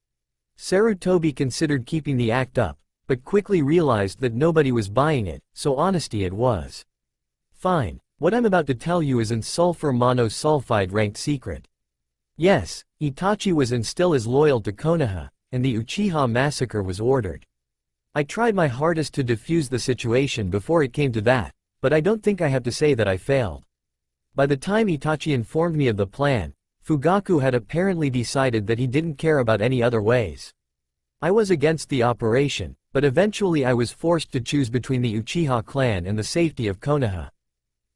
Sarutobi considered keeping the act up, but quickly realized that nobody was buying it, so honesty it was. "Fine, what I'm about to tell you is an sulfur monosulfide ranked secret. Yes, Itachi was and still is loyal to Konoha, and the Uchiha massacre was ordered. I tried my hardest to defuse the situation before it came to that, but I don't think I have to say that I failed. By the time Itachi informed me of the plan, Fugaku had apparently decided that he didn't care about any other ways. I was against the operation, but eventually I was forced to choose between the Uchiha clan and the safety of Konoha."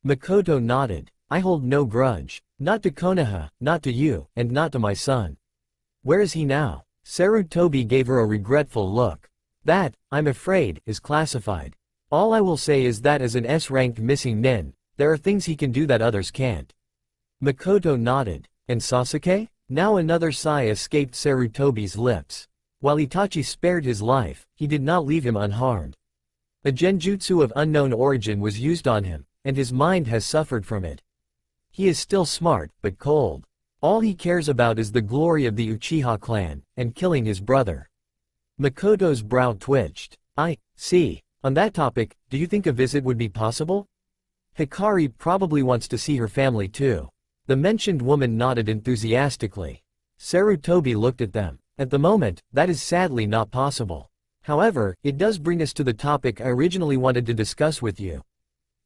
Makoto nodded. "I hold no grudge. Not to Konoha, not to you, and not to my son." "Where is he now?" Sarutobi gave her a regretful look. "That, I'm afraid, is classified. All I will say is that as an S-ranked missing nin, there are things he can do that others can't." Makoto nodded. "And Sasuke?" Now another sigh escaped Sarutobi's lips. While Itachi spared his life, he did not leave him unharmed. A genjutsu of unknown origin was used on him, and his mind has suffered from it. He is still smart, but cold. All he cares about is the glory of the Uchiha clan, and killing his brother. Makoto's brow twitched. "I see. On that topic, do you think a visit would be possible?" "Hikari probably wants to see her family too." The mentioned woman nodded enthusiastically. Sarutobi looked at them. "At the moment, that is sadly not possible. However, it does bring us to the topic I originally wanted to discuss with you.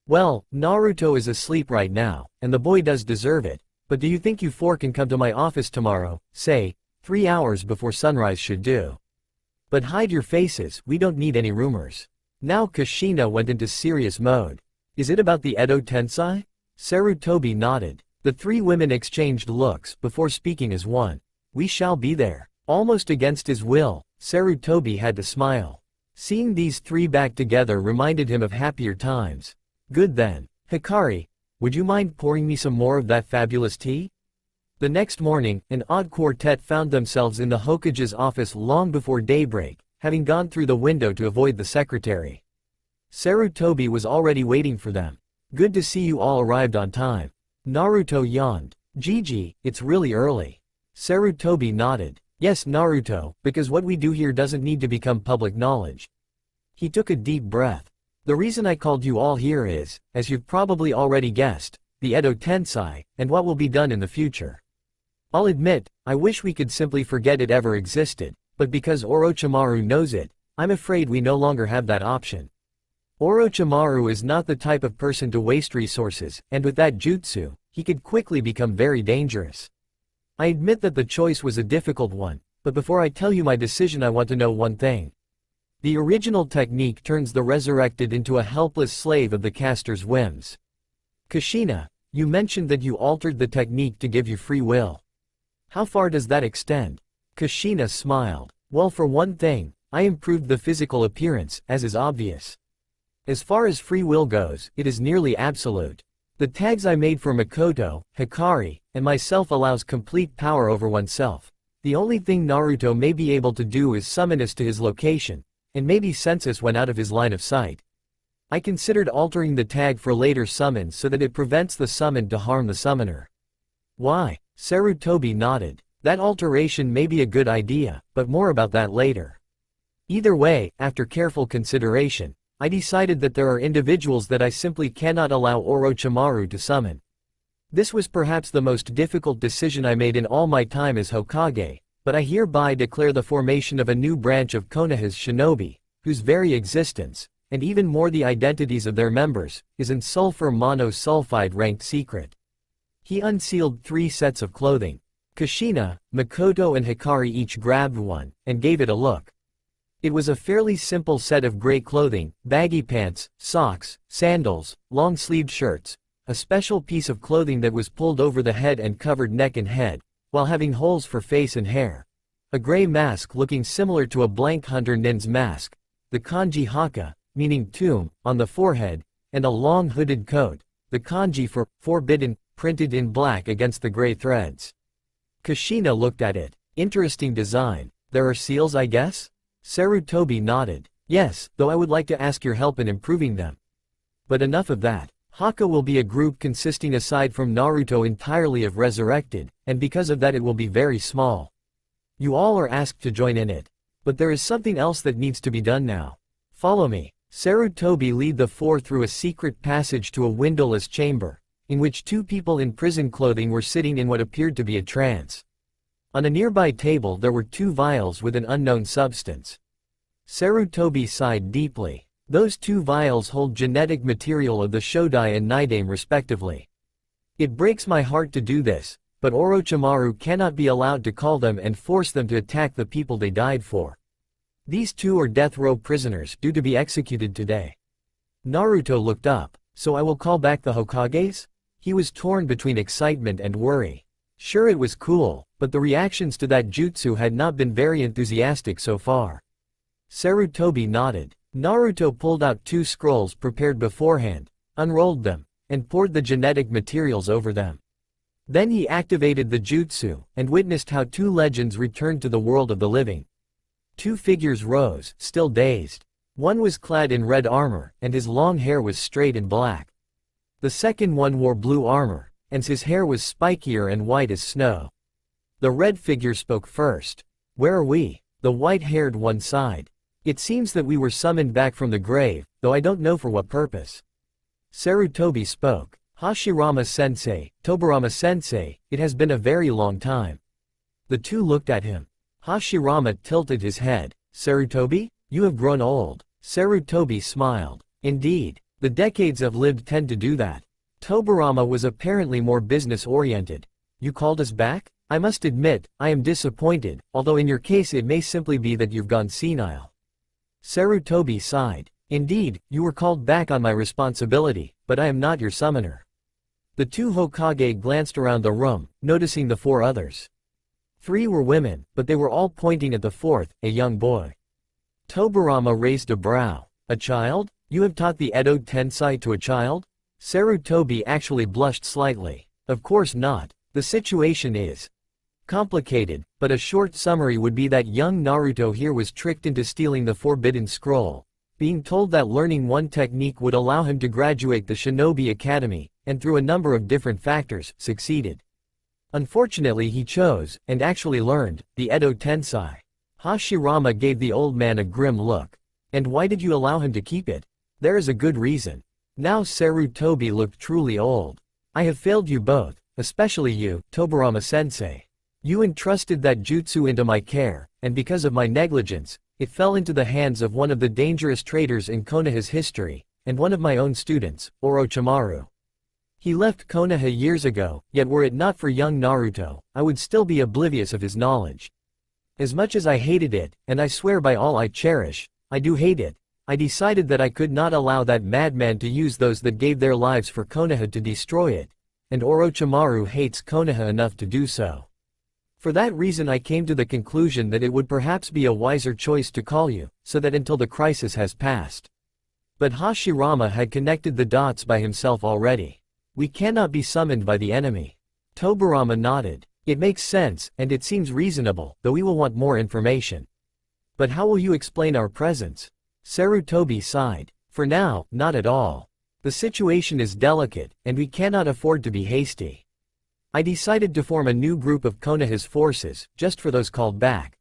Well, Naruto is asleep right now, and the boy does deserve it, but do you think you four can come to my office tomorrow, say, 3 hours before sunrise should do? But hide your faces, we don't need any rumors." Now Kushina went into serious mode. "Is it about the edotensei?" Sarutobi nodded. The three women exchanged looks before speaking as one. "We shall be there." Almost against his will, Sarutobi had to smile. Seeing these three back together reminded him of happier times. "Good then. Hikari, would you mind pouring me some more of that fabulous tea?" The next morning, an odd quartet found themselves in the Hokage's office long before daybreak, having gone through the window to avoid the secretary. Sarutobi was already waiting for them. "Good to see you all arrived on time." Naruto yawned. "Gigi, it's really early." Sarutobi nodded. "Yes, Naruto, because what we do here doesn't need to become public knowledge." He took a deep breath. "The reason I called you all here is, as you've probably already guessed, the edotensei, and what will be done in the future. I'll admit, I wish we could simply forget it ever existed, but because Orochimaru knows it, I'm afraid we no longer have that option. Orochimaru is not the type of person to waste resources, and with that jutsu, he could quickly become very dangerous. I admit that the choice was a difficult one, But before I tell you my decision, I want to know one thing. The original technique turns the resurrected into a helpless slave of the caster's whims. Kushina, you mentioned that you altered the technique to give you free will. How far does that extend? Kushina smiled. Well, for one thing, I improved the physical appearance, as is obvious. As far as free will goes, it is nearly absolute. The tags I made for Makoto, Hikari, and myself allows complete power over oneself. The only thing Naruto may be able to do is summon us to his location, and maybe sense us when out of his line of sight. I considered altering the tag for later summons so that it prevents the summoned to harm the summoner. Why? Sarutobi nodded. That alteration may be a good idea, but more about that later. Either way, after careful consideration, I decided that there are individuals that I simply cannot allow Orochimaru to summon. This was perhaps the most difficult decision I made in all my time as Hokage, but I hereby declare the formation of a new branch of Konoha's shinobi, whose very existence, and even more the identities of their members, is in sulfur monosulfide ranked secret. He unsealed 3 sets of clothing. Kushina, Makoto and Hikari each grabbed one, and gave it a look. It was a fairly simple set of gray clothing, baggy pants, socks, sandals, long-sleeved shirts, a special piece of clothing that was pulled over the head and covered neck and head, while having holes for face and hair. A gray mask looking similar to a blank hunter nin's mask, the kanji Haka, meaning tomb, on the forehead, and a long hooded coat, the kanji for forbidden, printed in black against the gray threads. Kushina looked at it. Interesting design. There are seals, I guess? Sarutobi nodded. Yes, though I would like to ask your help in improving them. But enough of that. Haka will be a group consisting aside from Naruto entirely of resurrected, and because of that it will be very small. You all are asked to join in it. But there is something else that needs to be done now. Follow me. Sarutobi led the 4 through a secret passage to a windowless chamber, in which 2 people in prison clothing were sitting in what appeared to be a trance. On a nearby table there were 2 vials with an unknown substance. Sarutobi sighed deeply. Those 2 vials hold genetic material of the Shodai and Nidaime respectively. It breaks my heart to do this, but Orochimaru cannot be allowed to call them and force them to attack the people they died for. These 2 are death row prisoners due to be executed today. Naruto looked up. So I will call back the Hokages? He was torn between excitement and worry. Sure, it was cool, but the reactions to that jutsu had not been very enthusiastic so far. Sarutobi nodded. Naruto pulled out 2 scrolls prepared beforehand, unrolled them, and poured the genetic materials over them. Then he activated the jutsu, and witnessed how 2 legends returned to the world of the living. 2 figures rose, still dazed. One was clad in red armor, and his long hair was straight and black. The second one wore blue armor, and his hair was spikier and white as snow. The red figure spoke first. Where are we? The white-haired one sighed. It seems that we were summoned back from the grave, though I don't know for what purpose. Sarutobi spoke. Hashirama-sensei, Tobirama-sensei, it has been a very long time. The 2 looked at him. Hashirama tilted his head. Sarutobi? You have grown old. Sarutobi smiled. Indeed, the decades I've lived tend to do that. Tobirama was apparently more business-oriented. You called us back? I must admit, I am disappointed, although in your case it may simply be that you've gone senile. Sarutobi sighed. Indeed, you were called back on my responsibility, but I am not your summoner. The 2 Hokage glanced around the room, noticing the 4 others. 3 were women, but they were all pointing at the 4th, a young boy. Tobirama raised a brow. A child? You have taught the edotensei to a child? Sarutobi actually blushed slightly. Of course not. The situation is complicated, but a short summary would be that young Naruto here was tricked into stealing the Forbidden Scroll, being told that learning one technique would allow him to graduate the Shinobi Academy, and through a number of different factors, succeeded. Unfortunately he chose, and actually learned, the edotensei. Hashirama gave the old man a grim look. And why did you allow him to keep it? There is a good reason. Now Sarutobi looked truly old. I have failed you both, especially you, Tobirama-sensei. You entrusted that jutsu into my care, and because of my negligence, it fell into the hands of one of the dangerous traitors in Konoha's history, and one of my own students, Orochimaru. He left Konoha years ago, yet were it not for young Naruto, I would still be oblivious of his knowledge. As much as I hated it, and I swear by all I cherish, I do hate it, I decided that I could not allow that madman to use those that gave their lives for Konoha to destroy it, and Orochimaru hates Konoha enough to do so. For that reason I came to the conclusion that it would perhaps be a wiser choice to call you, so that until the crisis has passed. But Hashirama had connected the dots by himself already. We cannot be summoned by the enemy. Tobirama nodded. It makes sense, and it seems reasonable, though we will want more information. But how will you explain our presence? Sarutobi sighed. For now, not at all. The situation is delicate, and we cannot afford to be hasty. I decided to form a new group of Konoha's forces, just for those called back.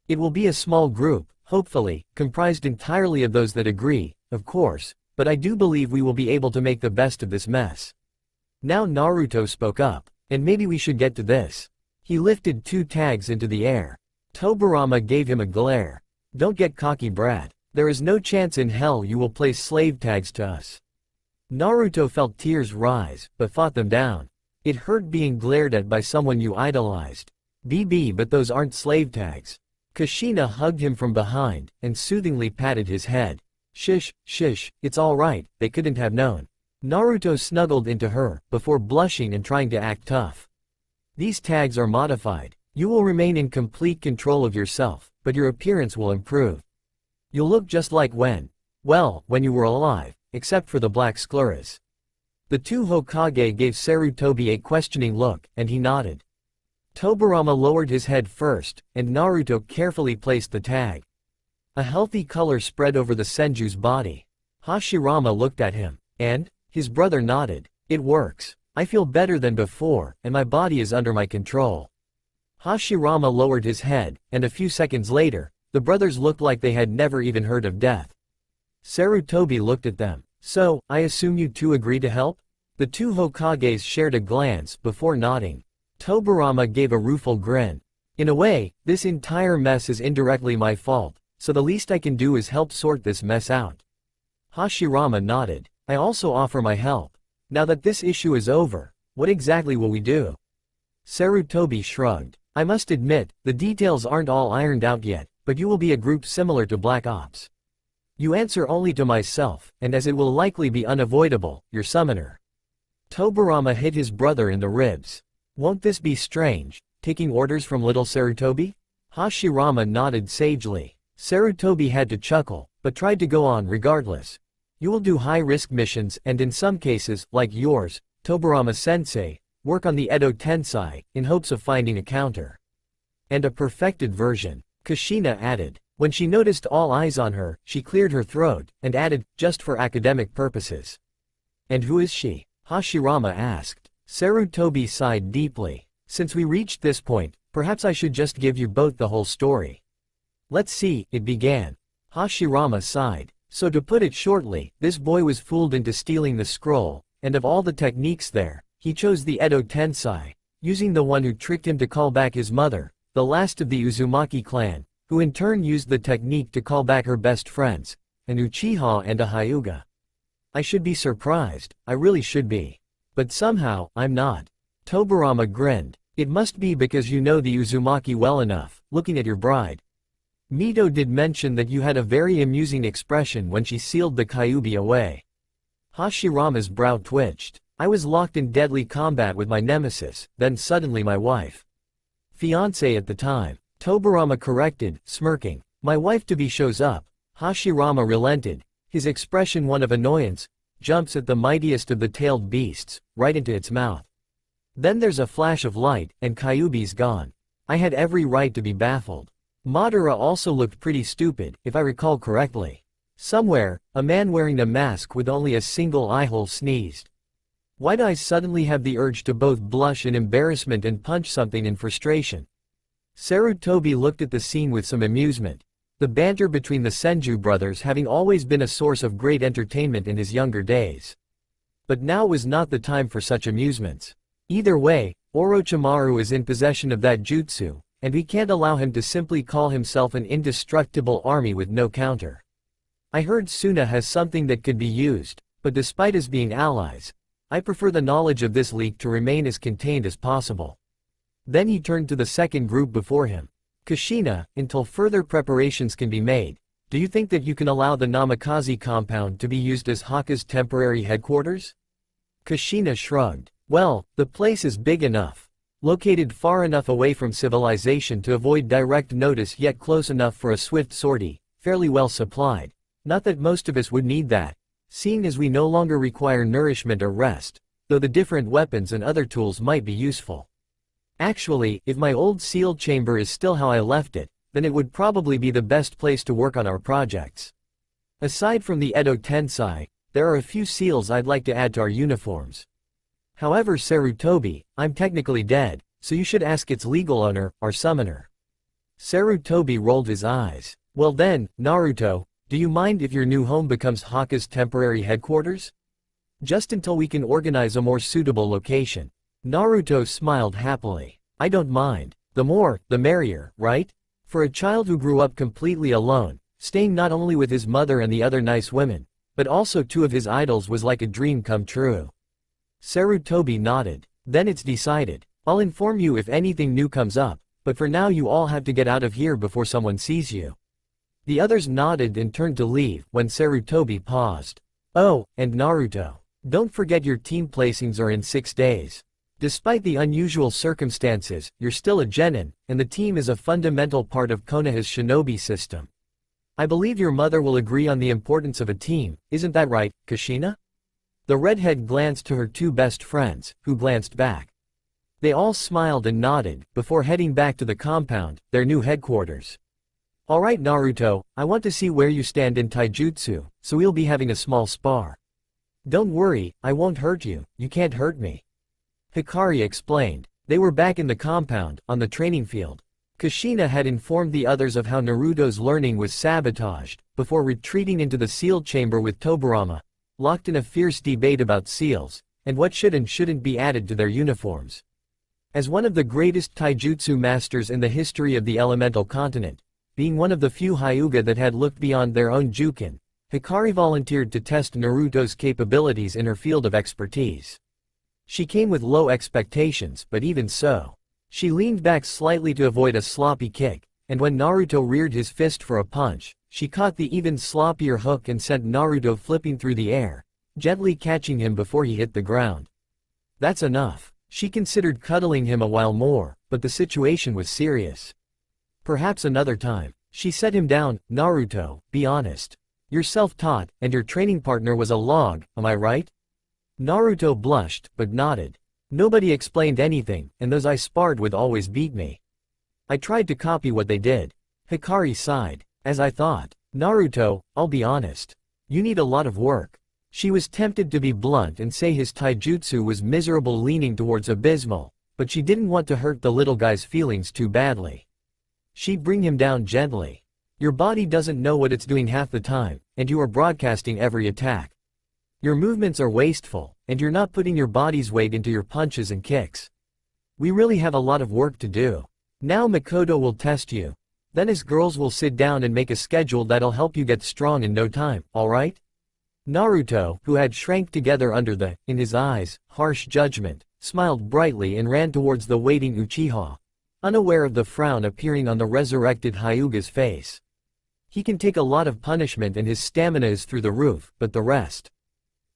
It will be a small group, hopefully, comprised entirely of those that agree, of course, but I do believe we will be able to make the best of this mess. Now Naruto spoke up, and maybe we should get to this. He lifted 2 tags into the air. Tobirama gave him a glare. Don't get cocky, brat. There is no chance in hell you will place slave tags to us. Naruto felt tears rise, but fought them down. It hurt being glared at by someone you idolized. But those aren't slave tags. Kushina hugged him from behind, and soothingly patted his head. Shush, it's all right, they couldn't have known. Naruto snuggled into her, before blushing and trying to act tough. These tags are modified. You will remain in complete control of yourself, but your appearance will improve. You'll look just like when you were alive, except for the black scleras. The 2 Hokage gave Sarutobi a questioning look, and he nodded. Tobirama lowered his head first, and Naruto carefully placed the tag. A healthy color spread over the Senju's body. Hashirama looked at him, and his brother nodded. It works. I feel better than before, and my body is under my control. Hashirama lowered his head, and a few seconds later, the brothers looked like they had never even heard of death. Sarutobi looked at them. So, I assume you two agree to help? The 2 Hokages shared a glance before nodding. Tobirama gave a rueful grin. In a way, this entire mess is indirectly my fault, so the least I can do is help sort this mess out. Hashirama nodded. I also offer my help. Now that this issue is over, what exactly will we do? Sarutobi shrugged. I must admit, the details aren't all ironed out yet, but you will be a group similar to Black Ops. You answer only to myself, and as it will likely be unavoidable, your summoner. Tobirama hit his brother in the ribs. Won't this be strange, taking orders from little Sarutobi? Hashirama nodded sagely. Sarutobi had to chuckle, but tried to go on regardless. You will do high-risk missions and in some cases, like yours, Tobirama-sensei, work on the edotensei, in hopes of finding a counter. And a perfected version, Kushina added. When she noticed all eyes on her, she cleared her throat, and added, just for academic purposes. And who is she? Hashirama asked. Sarutobi sighed deeply. Since we reached this point, perhaps I should just give you both the whole story. Let's see, it began. Hashirama sighed. So to put it shortly, this boy was fooled into stealing the scroll, and of all the techniques there, he chose the edotensei, using the one who tricked him to call back his mother, the last of the Uzumaki clan, who in turn used the technique to call back her best friends, an Uchiha and a Hyuga. I should be surprised, I really should be. But somehow, I'm not. Tobirama grinned. It must be because you know the Uzumaki well enough, looking at your bride. Mito did mention that you had a very amusing expression when she sealed the Kyuubi away. Hashirama's brow twitched. I was locked in deadly combat with my nemesis, then suddenly my wife. Fiancé at the time. Tobirama corrected, smirking. My wife-to-be shows up. Hashirama relented, his expression one of annoyance, jumps at the mightiest of the tailed beasts, right into its mouth. Then there's a flash of light, and Kyuubi's gone. I had every right to be baffled. Madara also looked pretty stupid, if I recall correctly. Somewhere, a man wearing a mask with only a single eyehole sneezed. Why'd I suddenly have the urge to both blush in embarrassment and punch something in frustration? Sarutobi looked at the scene with some amusement. The banter between the Senju brothers having always been a source of great entertainment in his younger days. But now was not the time for such amusements. Either way, Orochimaru is in possession of that jutsu, and we can't allow him to simply call himself an indestructible army with no counter. I heard Suna has something that could be used, but despite us being allies, I prefer the knowledge of this leak to remain as contained as possible. Then he turned to the second group before him. Kushina, until further preparations can be made, do you think that you can allow the Namikaze compound to be used as Haka's temporary headquarters? Kushina shrugged. Well, the place is big enough. Located far enough away from civilization to avoid direct notice yet close enough for a swift sortie, fairly well supplied. Not that most of us would need that, seeing as we no longer require nourishment or rest, though the different weapons and other tools might be useful. Actually, if my old sealed chamber is still how I left it, then it would probably be the best place to work on our projects. Aside from the edotensei, there are a few seals I'd like to add to our uniforms. However, Sarutobi, I'm technically dead, so you should ask its legal owner, our summoner. Sarutobi rolled his eyes. Well then, Naruto, do you mind if your new home becomes Haka's temporary headquarters? Just until we can organize a more suitable location. Naruto smiled happily. I don't mind. The more, the merrier, right? For a child who grew up completely alone, staying not only with his mother and the other nice women, but also two of his idols was like a dream come true. Sarutobi nodded. Then it's decided. I'll inform you if anything new comes up, but for now you all have to get out of here before someone sees you. The others nodded and turned to leave when Sarutobi paused. Oh, and Naruto. Don't forget your team placings are in 6 days. Despite the unusual circumstances, you're still a genin, and the team is a fundamental part of Konoha's shinobi system. I believe your mother will agree on the importance of a team, isn't that right, Kushina? The redhead glanced to her two best friends, who glanced back. They all smiled and nodded, before heading back to the compound, their new headquarters. Alright Naruto, I want to see where you stand in taijutsu, so we'll be having a small spar. Don't worry, I won't hurt you, you can't hurt me. Hikari explained. They were back in the compound, on the training field. Kushina had informed the others of how Naruto's learning was sabotaged, before retreating into the sealed chamber with Tobirama, locked in a fierce debate about seals, and what should and shouldn't be added to their uniforms. As one of the greatest taijutsu masters in the history of the elemental continent, being one of the few Hyuga that had looked beyond their own Jukin, Hikari volunteered to test Naruto's capabilities in her field of expertise. She came with low expectations, but even so, she leaned back slightly to avoid a sloppy kick, and when Naruto reared his fist for a punch, she caught the even sloppier hook and sent Naruto flipping through the air, gently catching him before he hit the ground. That's enough. She considered cuddling him a while more, but the situation was serious. Perhaps another time. She set him down. Naruto, be honest. You're self-taught, and your training partner was a log, am I right? Naruto blushed, but nodded. Nobody explained anything, and those I sparred with always beat me. I tried to copy what they did. Hikari sighed. As I thought. Naruto, I'll be honest. You need a lot of work. She was tempted to be blunt and say his taijutsu was miserable, leaning towards abysmal, but she didn't want to hurt the little guy's feelings too badly. She'd bring him down gently. Your body doesn't know what it's doing half the time, and you are broadcasting every attack. Your movements are wasteful, and you're not putting your body's weight into your punches and kicks. We really have a lot of work to do. Now Makoto will test you. Then his girls will sit down and make a schedule that'll help you get strong in no time, alright? Naruto, who had shrank together under the, in his eyes, harsh judgment, smiled brightly and ran towards the waiting Uchiha, unaware of the frown appearing on the resurrected Hyuga's face. He can take a lot of punishment and his stamina is through the roof, but the rest.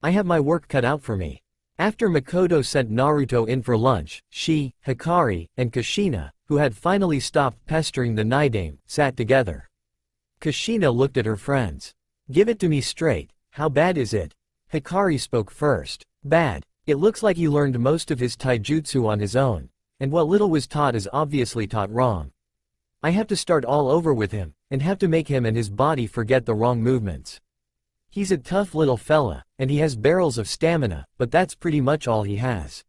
I have my work cut out for me. After Makoto sent Naruto in for lunch, she, Hikari, and Kushina, who had finally stopped pestering the Nidaime, sat together. Kushina looked at her friends. Give it to me straight, how bad is it? Hikari spoke first. Bad. It looks like he learned most of his taijutsu on his own, and what little was taught is obviously taught wrong. I have to start all over with him, and have to make him and his body forget the wrong movements. He's a tough little fella, and he has barrels of stamina, but that's pretty much all he has.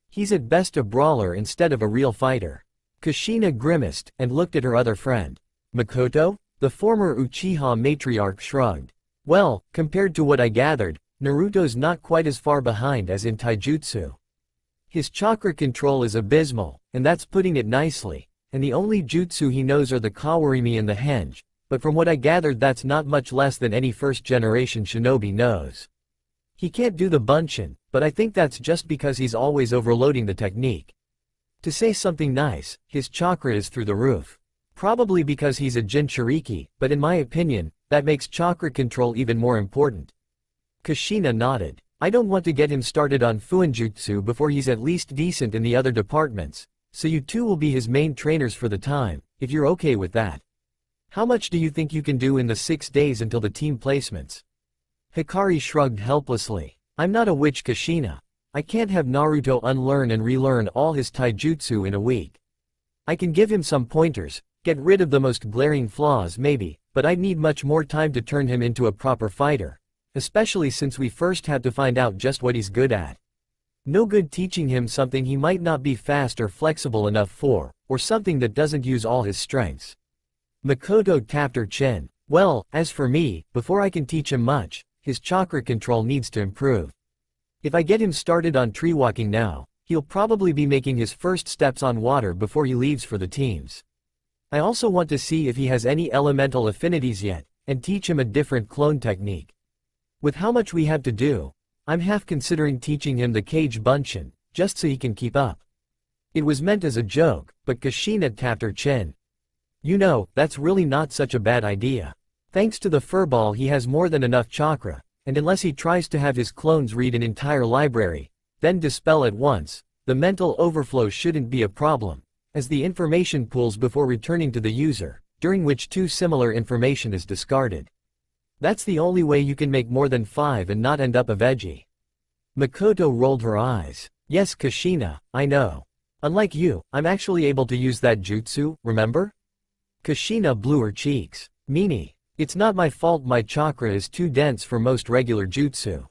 He's at best a brawler instead of a real fighter. Kushina grimaced, and looked at her other friend. Makoto? The former Uchiha matriarch shrugged. Well, compared to what I gathered, Naruto's not quite as far behind as in taijutsu. His chakra control is abysmal, and that's putting it nicely, and the only jutsu he knows are the kawarimi and the henge, but from what I gathered that's not much less than any first-generation shinobi knows. He can't do the bunshin, but I think that's just because he's always overloading the technique. To say something nice, his chakra is through the roof. Probably because he's a Jinchuriki, but in my opinion, that makes chakra control even more important. Kushina nodded. I don't want to get him started on Fuinjutsu before he's at least decent in the other departments, so you two will be his main trainers for the time, if you're okay with that. How much do you think you can do in the 6 days until the team placements? Hikari shrugged helplessly. I'm not a witch, Kushina. I can't have Naruto unlearn and relearn all his taijutsu in a week. I can give him some pointers, get rid of the most glaring flaws maybe, but I'd need much more time to turn him into a proper fighter. Especially since we first had to find out just what he's good at. No good teaching him something he might not be fast or flexible enough for, or something that doesn't use all his strengths. Makoto tapped her chin. Well, as for me, before I can teach him much, his chakra control needs to improve. If I get him started on tree walking now, he'll probably be making his first steps on water before he leaves for the teams. I also want to see if he has any elemental affinities yet, and teach him a different clone technique. With how much we have to do, I'm half considering teaching him the Kage Bunshin, just so he can keep up. It was meant as a joke, but Kushina tapped her chin. You know, that's really not such a bad idea. Thanks to the furball he has more than enough chakra, and unless he tries to have his clones read an entire library, then dispel at once, the mental overflow shouldn't be a problem, as the information pools before returning to the user, during which too similar information is discarded. That's the only way you can make more than 5 and not end up a veggie. Makoto rolled her eyes. Yes, Kushina, I know. Unlike you, I'm actually able to use that jutsu, remember? Kushina blew her cheeks. Meanie, it's not my fault my chakra is too dense for most regular jutsu.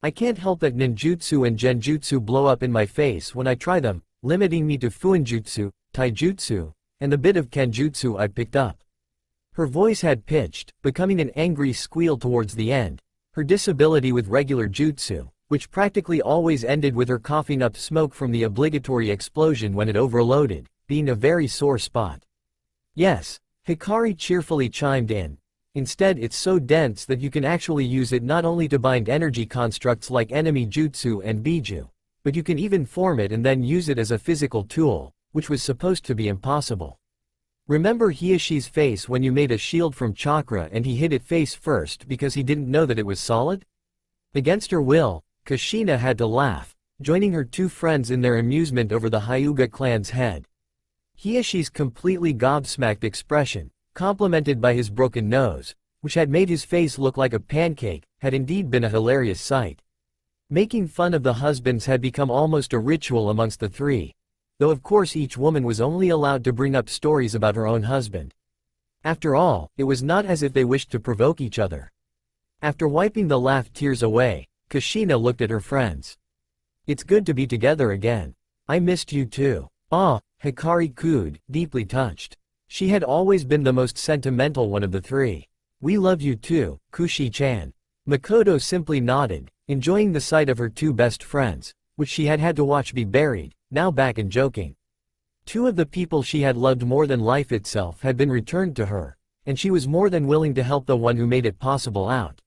I can't help that ninjutsu and genjutsu blow up in my face when I try them, limiting me to fuinjutsu, taijutsu, and the bit of kenjutsu I picked up. Her voice had pitched, becoming an angry squeal towards the end, her disability with regular jutsu, which practically always ended with her coughing up smoke from the obligatory explosion when it overloaded, being a very sore spot. Yes, Hikari cheerfully chimed in. Instead it's so dense that you can actually use it not only to bind energy constructs like enemy jutsu and biju, but you can even form it and then use it as a physical tool, which was supposed to be impossible. Remember Hiashi's face when you made a shield from chakra and he hit it face first because he didn't know that it was solid? Against her will, Kushina had to laugh, joining her two friends in their amusement over the Hyuga clan's head. Hiashi's completely gobsmacked expression, complemented by his broken nose, which had made his face look like a pancake, had indeed been a hilarious sight. Making fun of the husbands had become almost a ritual amongst the three, though of course each woman was only allowed to bring up stories about her own husband. After all, it was not as if they wished to provoke each other. After wiping the laugh tears away, Kushina looked at her friends. It's good to be together again. I missed you too. Ah, Hikari cooed, deeply touched. She had always been the most sentimental one of the three. We love you too, Kushi-chan. Makoto simply nodded, enjoying the sight of her two best friends, which she had had to watch be buried, now back and joking. Two of the people she had loved more than life itself had been returned to her, and she was more than willing to help the one who made it possible out.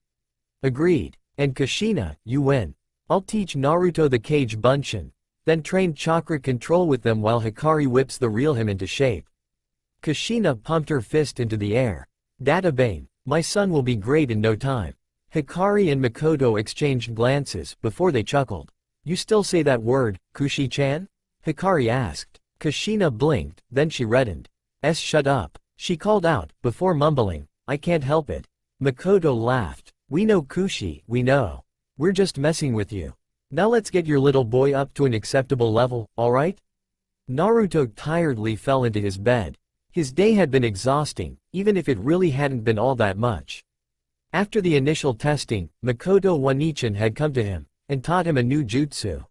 Agreed. And Kushina, you win. I'll teach Naruto the Kage Bunshin, then train chakra control with them while Hikari whips the real him into shape. Kushina pumped her fist into the air. Databane, my son will be great in no time. Hikari and Makoto exchanged glances before they chuckled. You still say that word, Kushi-chan? Hikari asked. Kushina blinked, then she reddened. Shut up, she called out, before mumbling, I can't help it. Makoto laughed. We know Kushi, we know. We're just messing with you. Now let's get your little boy up to an acceptable level, alright? Naruto tiredly fell into his bed. His day had been exhausting, even if it really hadn't been all that much. After the initial testing, Makoto Wanichan had come to him, and taught him a new jutsu.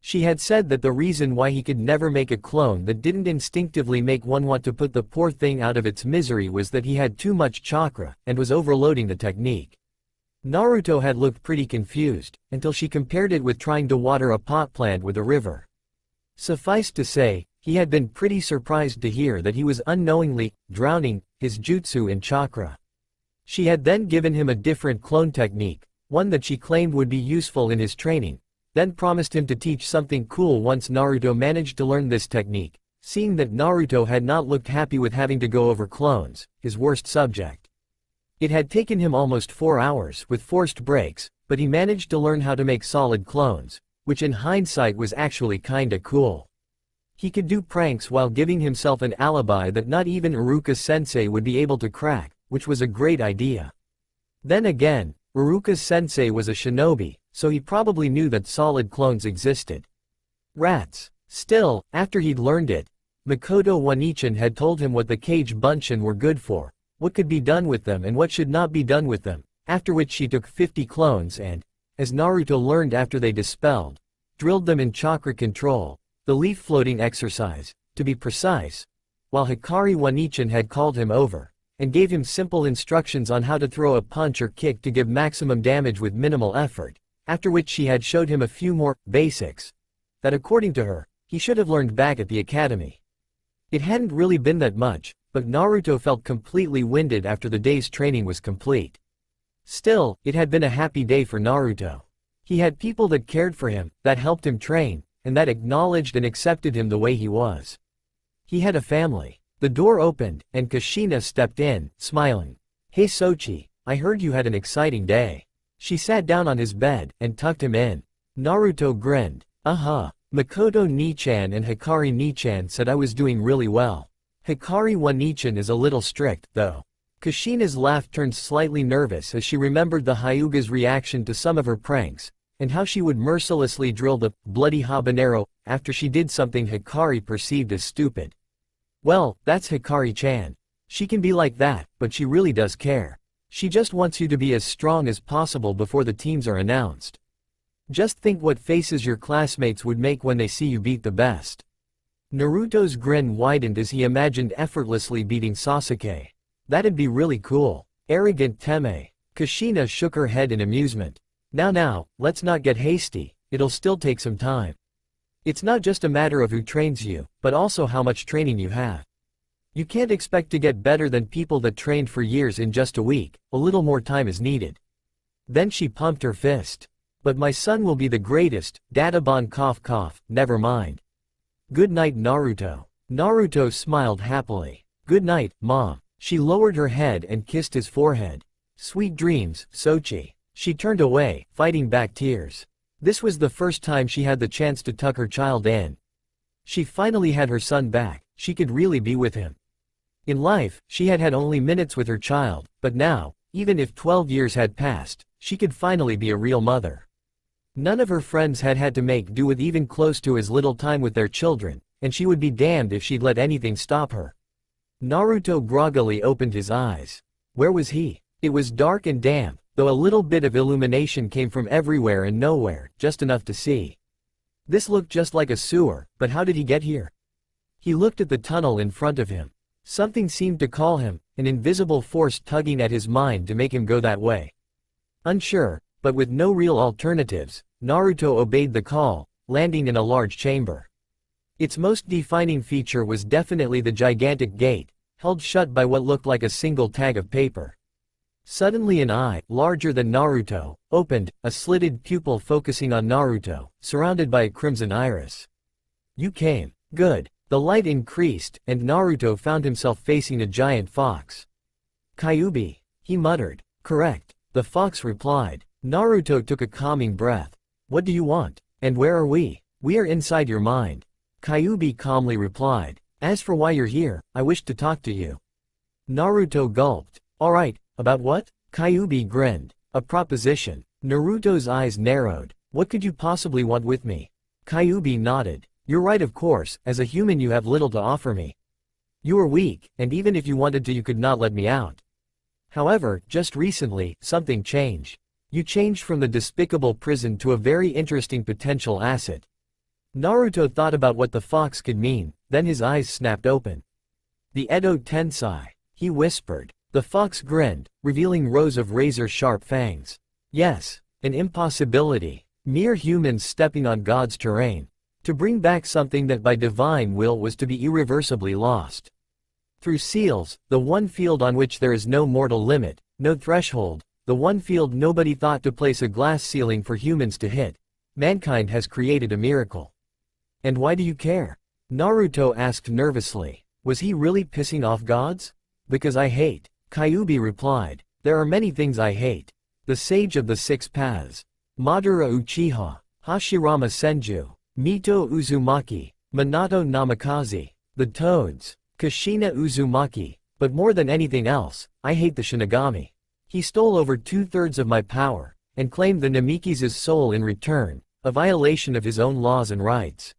She had said that the reason why he could never make a clone that didn't instinctively make one want to put the poor thing out of its misery was that he had too much chakra, and was overloading the technique. Naruto had looked pretty confused, until she compared it with trying to water a pot plant with a river. Suffice to say, he had been pretty surprised to hear that he was unknowingly drowning his jutsu in chakra. She had then given him a different clone technique, one that she claimed would be useful in his training, then promised him to teach something cool once Naruto managed to learn this technique, seeing that Naruto had not looked happy with having to go over clones, his worst subject. It had taken him almost 4 hours with forced breaks, but he managed to learn how to make solid clones, which in hindsight was actually kinda cool. He could do pranks while giving himself an alibi that not even Iruka-sensei would be able to crack, which was a great idea. Then again, Iruka-sensei was a shinobi, so he probably knew that solid clones existed. Rats. Still, after he'd learned it, Makoto Wanichan had told him what the Kage Bunshin were good for, what could be done with them and what should not be done with them, after which she took 50 clones and, as Naruto learned after they dispelled, drilled them in chakra control, the leaf floating exercise, to be precise, while Hikari Wanichan had called him over, and gave him simple instructions on how to throw a punch or kick to give maximum damage with minimal effort, after which she had showed him a few more basics that according to her, he should have learned back at the academy. It hadn't really been that much, but Naruto felt completely winded after the day's training was complete. Still, it had been a happy day for Naruto. He had people that cared for him, that helped him train, and that acknowledged and accepted him the way he was. He had a family. The door opened, and Kushina stepped in, smiling. "Hey Sochi, I heard you had an exciting day." She sat down on his bed, and tucked him in. Naruto grinned. Makoto Nichan and Hikari Nichan said I was doing really well. Hikari Wanichan is a little strict, though. Kushina's laugh turned slightly nervous as she remembered the Hyuga's reaction to some of her pranks, and how she would mercilessly drill the bloody habanero after she did something Hikari perceived as stupid. Well, that's Hikari-chan. She can be like that, but she really does care. She just wants you to be as strong as possible before the teams are announced. Just think what faces your classmates would make when they see you beat the best. Naruto's grin widened as he imagined effortlessly beating Sasuke. That'd be really cool. Arrogant Teme. Kushina shook her head in amusement. Now, let's not get hasty, it'll still take some time. It's not just a matter of who trains you, but also how much training you have. You can't expect to get better than people that trained for years in just a week, a little more time is needed. Then she pumped her fist. But my son will be the greatest, Dadaban cough, never mind. Good night Naruto. Naruto smiled happily. Good night, Mom. She lowered her head and kissed his forehead. Sweet dreams, Sochi. She turned away, fighting back tears. This was the first time she had the chance to tuck her child in. She finally had her son back, she could really be with him. In life, she had had only minutes with her child, but now, even if 12 years had passed, she could finally be a real mother. None of her friends had to make do with even close to as little time with their children, and she would be damned if she'd let anything stop her. Naruto groggily opened his eyes. Where was he? It was dark and damp, though a little bit of illumination came from everywhere and nowhere, just enough to see. This looked just like a sewer, but how did he get here? He looked at the tunnel in front of him. Something seemed to call him, an invisible force tugging at his mind to make him go that way. Unsure, but with no real alternatives, Naruto obeyed the call, landing in a large chamber. Its most defining feature was definitely the gigantic gate, held shut by what looked like a single tag of paper. Suddenly an eye, larger than Naruto, opened, a slitted pupil focusing on Naruto, surrounded by a crimson iris. You came. Good. The light increased, and Naruto found himself facing a giant fox. Kyuubi. He muttered. Correct. The fox replied. Naruto took a calming breath. What do you want? And where are we? We are inside your mind. Kyuubi calmly replied. As for why you're here, I wish to talk to you. Naruto gulped. Alright, about what? Kyuubi grinned. A proposition. Naruto's eyes narrowed. What could you possibly want with me? Kyuubi nodded. You're right, of course, as a human you have little to offer me. You are weak, and even if you wanted to you could not let me out. However, just recently, something changed. You changed from the despicable prison to a very interesting potential asset. Naruto thought about what the fox could mean, then his eyes snapped open. The edotensei, he whispered. The fox grinned, revealing rows of razor-sharp fangs. Yes, an impossibility. Mere humans stepping on God's terrain. To bring back something that by divine will was to be irreversibly lost. Through seals, the one field on which there is no mortal limit, no threshold, the one field nobody thought to place a glass ceiling for humans to hit, mankind has created a miracle. And why do you care? Naruto asked nervously. Was he really pissing off gods? Because I hate. Kyuubi replied. There are many things I hate. The Sage of the Six Paths. Madara Uchiha. Hashirama Senju. Mito Uzumaki. Minato Namikaze. The Toads. Kushina Uzumaki. But more than anything else, I hate the Shinigami. He stole over 2/3 of my power, and claimed the Namikaze's soul in return, a violation of his own laws and rights.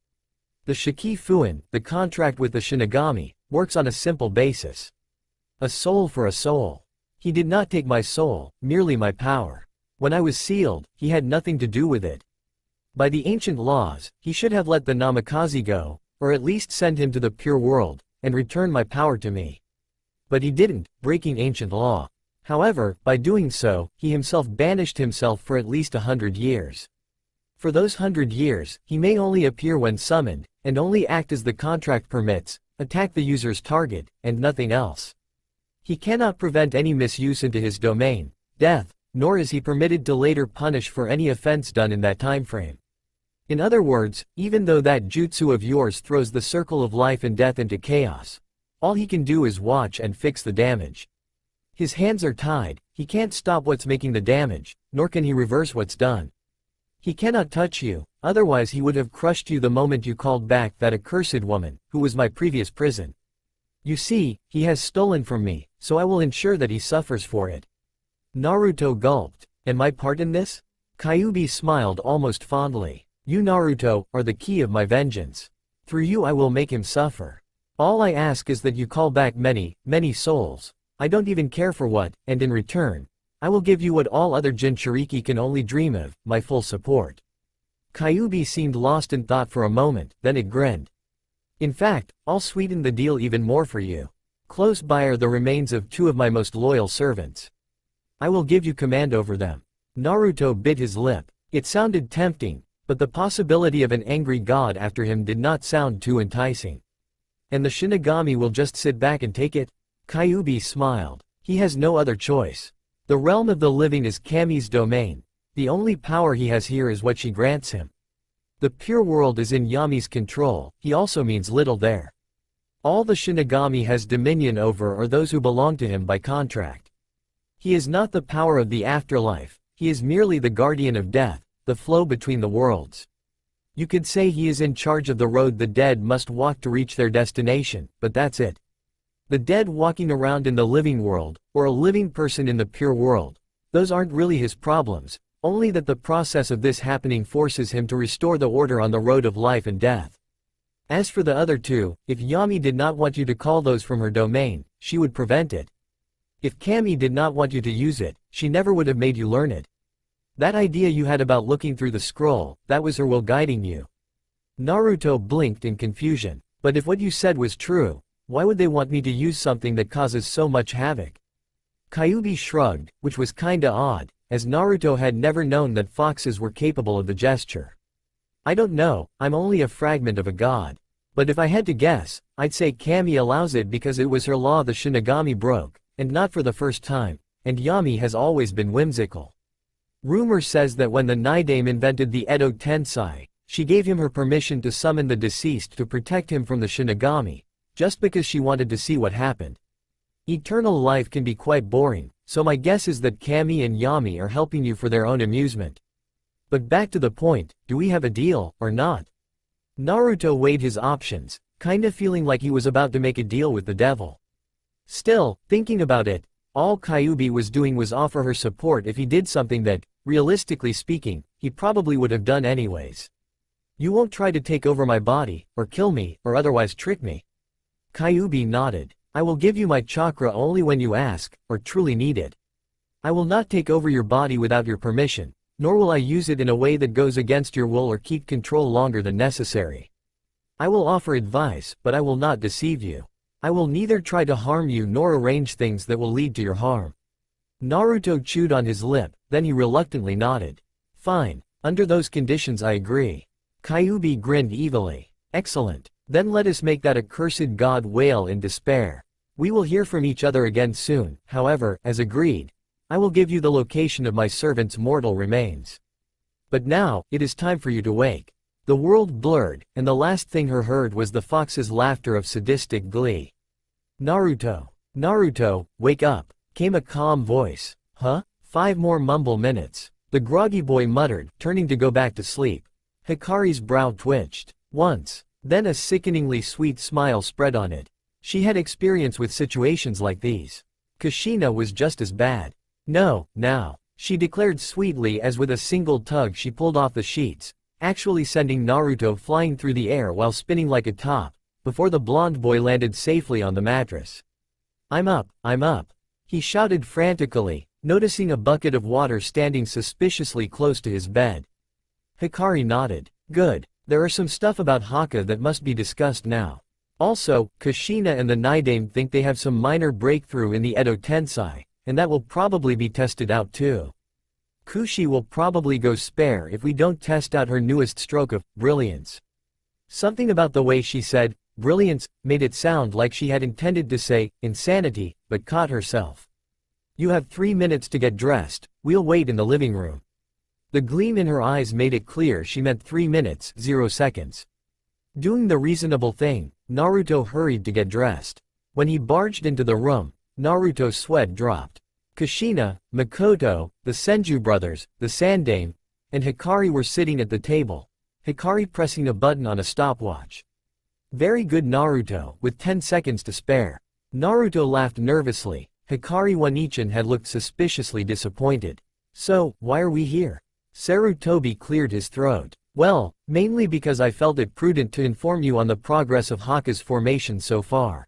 The Shikifuin, the contract with the Shinigami, works on a simple basis. A soul for a soul. He did not take my soul, merely my power. When I was sealed, he had nothing to do with it. By the ancient laws, he should have let the Namikaze go, or at least send him to the pure world, and return my power to me. But he didn't, breaking ancient law. However, by doing so, he himself banished himself for at least 100 years. For those 100 years, he may only appear when summoned, and only act as the contract permits, attack the user's target, and nothing else. He cannot prevent any misuse into his domain, death, nor is he permitted to later punish for any offense done in that time frame. In other words, even though that jutsu of yours throws the circle of life and death into chaos, all he can do is watch and fix the damage. His hands are tied, he can't stop what's making the damage, nor can he reverse what's done. He cannot touch you, otherwise he would have crushed you the moment you called back that accursed woman, who was my previous prison. You see, he has stolen from me, so I will ensure that he suffers for it. Naruto gulped. And my part in this? Kyuubi smiled almost fondly. You Naruto, are the key of my vengeance. Through you I will make him suffer. All I ask is that you call back many, many souls. I don't even care for what, and in return, I will give you what all other Jinchuriki can only dream of, my full support. Kyuubi seemed lost in thought for a moment, then it grinned. In fact, I'll sweeten the deal even more for you. Close by are the remains of 2 of my most loyal servants. I will give you command over them. Naruto bit his lip. It sounded tempting, but the possibility of an angry god after him did not sound too enticing. And the Shinigami will just sit back and take it? Kyuubi smiled. He has no other choice. The realm of the living is Kami's domain. The only power he has here is what she grants him. The pure world is in Yami's control, he also means little there. All the Shinigami has dominion over are those who belong to him by contract. He is not the power of the afterlife, he is merely the guardian of death, the flow between the worlds. You could say he is in charge of the road the dead must walk to reach their destination, but that's it. The dead walking around in the living world, or a living person in the pure world, those aren't really his problems, only that the process of this happening forces him to restore the order on the road of life and death. As for the other 2, if Yami did not want you to call those from her domain, she would prevent it. If Kami did not want you to use it, she never would have made you learn it. That idea you had about looking through the scroll, that was her will guiding you. Naruto blinked in confusion. But if what you said was true, why would they want me to use something that causes so much havoc? Kyuubi shrugged, which was kinda odd, as Naruto had never known that foxes were capable of the gesture. I don't know, I'm only a fragment of a god. But if I had to guess, I'd say Kami allows it because it was her law the Shinigami broke, and not for the first time, and Yami has always been whimsical. Rumor says that when the Nidaime invented the edotensei, she gave him her permission to summon the deceased to protect him from the Shinigami, just because she wanted to see what happened. Eternal life can be quite boring, so my guess is that Kami and Yami are helping you for their own amusement. But back to the point, do we have a deal, or not? Naruto weighed his options, kinda feeling like he was about to make a deal with the devil. Still, thinking about it, all Kyuubi was doing was offer her support if he did something that, realistically speaking, he probably would have done anyways. You won't try to take over my body, or kill me, or otherwise trick me. Kyuubi nodded. I will give you my chakra only when you ask, or truly need it. I will not take over your body without your permission, nor will I use it in a way that goes against your will or keep control longer than necessary. I will offer advice, but I will not deceive you. I will neither try to harm you nor arrange things that will lead to your harm. Naruto chewed on his lip, then he reluctantly nodded. Fine, under those conditions I agree. Kyuubi grinned evilly. Excellent. Then let us make that accursed god wail in despair. We will hear from each other again soon, however, as agreed. I will give you the location of my servant's mortal remains. But now, it is time for you to wake. The world blurred, and the last thing her heard was the fox's laughter of sadistic glee. Naruto. Naruto, wake up, came a calm voice. Huh? 5 more mumble minutes. The groggy boy muttered, turning to go back to sleep. Hikari's brow twitched. Once. Then a sickeningly sweet smile spread on it. She had experience with situations like these. Kushina was just as bad. No, now, she declared sweetly as with a single tug she pulled off the sheets, actually sending Naruto flying through the air while spinning like a top, before the blonde boy landed safely on the mattress. I'm up, he shouted frantically, noticing a bucket of water standing suspiciously close to his bed. Hikari nodded. Good, there are some stuff about Haka that must be discussed now. Also, Kushina and the Nidaime think they have some minor breakthrough in the edotensei, and that will probably be tested out too. Kushi will probably go spare if we don't test out her newest stroke of brilliance. Something about the way she said brilliance made it sound like she had intended to say insanity, but caught herself. You have 3 minutes to get dressed, we'll wait in the living room. The gleam in her eyes made it clear she meant 3 minutes, 0 seconds. Doing the reasonable thing, Naruto hurried to get dressed. When he barged into the room, Naruto's sweat dropped. Kushina, Makoto, the Senju brothers, the Sandaime, and Hikari were sitting at the table, Hikari pressing a button on a stopwatch. Very good Naruto, with 10 seconds to spare. Naruto laughed nervously. Hikari One-chan had looked suspiciously disappointed. So, why are we here? Sarutobi cleared his throat. Well, mainly because I felt it prudent to inform you on the progress of Haka's formation so far.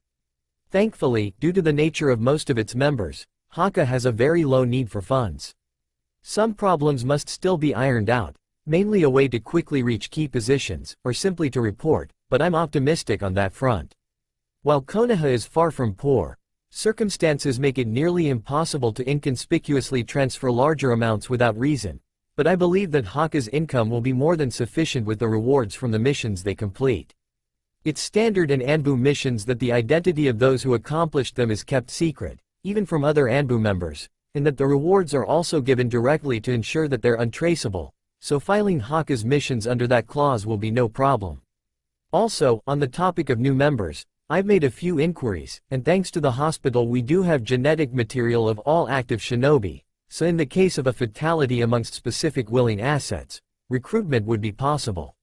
Thankfully, due to the nature of most of its members, Haka has a very low need for funds. Some problems must still be ironed out, mainly a way to quickly reach key positions, or simply to report, but I'm optimistic on that front. While Konoha is far from poor, circumstances make it nearly impossible to inconspicuously transfer larger amounts without reason, but I believe that Haka's income will be more than sufficient with the rewards from the missions they complete. It's standard in Anbu missions that the identity of those who accomplished them is kept secret, even from other Anbu members, and that the rewards are also given directly to ensure that they're untraceable, so filing Haka's missions under that clause will be no problem. Also, on the topic of new members, I've made a few inquiries, and thanks to the hospital we do have genetic material of all active shinobi, so in the case of a fatality amongst specific willing assets, recruitment would be possible.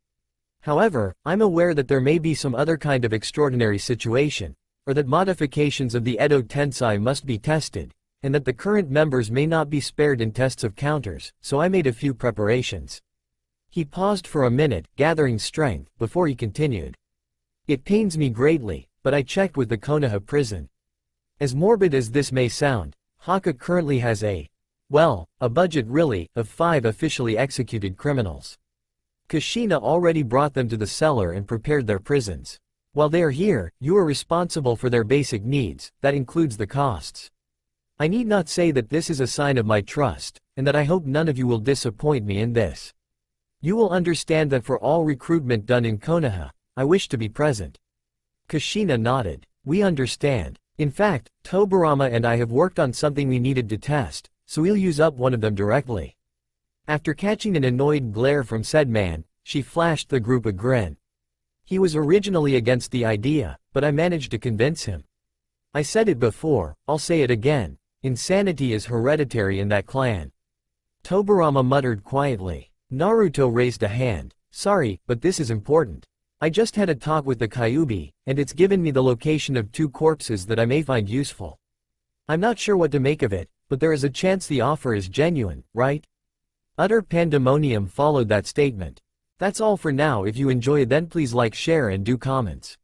However, I'm aware that there may be some other kind of extraordinary situation, or that modifications of the edotensei must be tested, and that the current members may not be spared in tests of counters, so I made a few preparations. He paused for a minute, gathering strength, before he continued. It pains me greatly, but I checked with the Konoha prison. As morbid as this may sound, Haka currently has a budget really, of 5 officially executed criminals. Kushina already brought them to the cellar and prepared their prisons. While they are here, you are responsible for their basic needs, that includes the costs. I need not say that this is a sign of my trust, and that I hope none of you will disappoint me in this. You will understand that for all recruitment done in Konoha, I wish to be present. Kushina nodded. We understand. In fact, Tobirama and I have worked on something we needed to test, so we'll use up one of them directly. After catching an annoyed glare from said man, she flashed the group a grin. He was originally against the idea, but I managed to convince him. I said it before, I'll say it again, insanity is hereditary in that clan. Tobirama muttered quietly. Naruto raised a hand. Sorry, but this is important. I just had a talk with the Kyuubi, and it's given me the location of 2 corpses that I may find useful. I'm not sure what to make of it, but there is a chance the offer is genuine, right? Utter pandemonium followed that statement. That's all for now. If you enjoy then please like, share and do comments.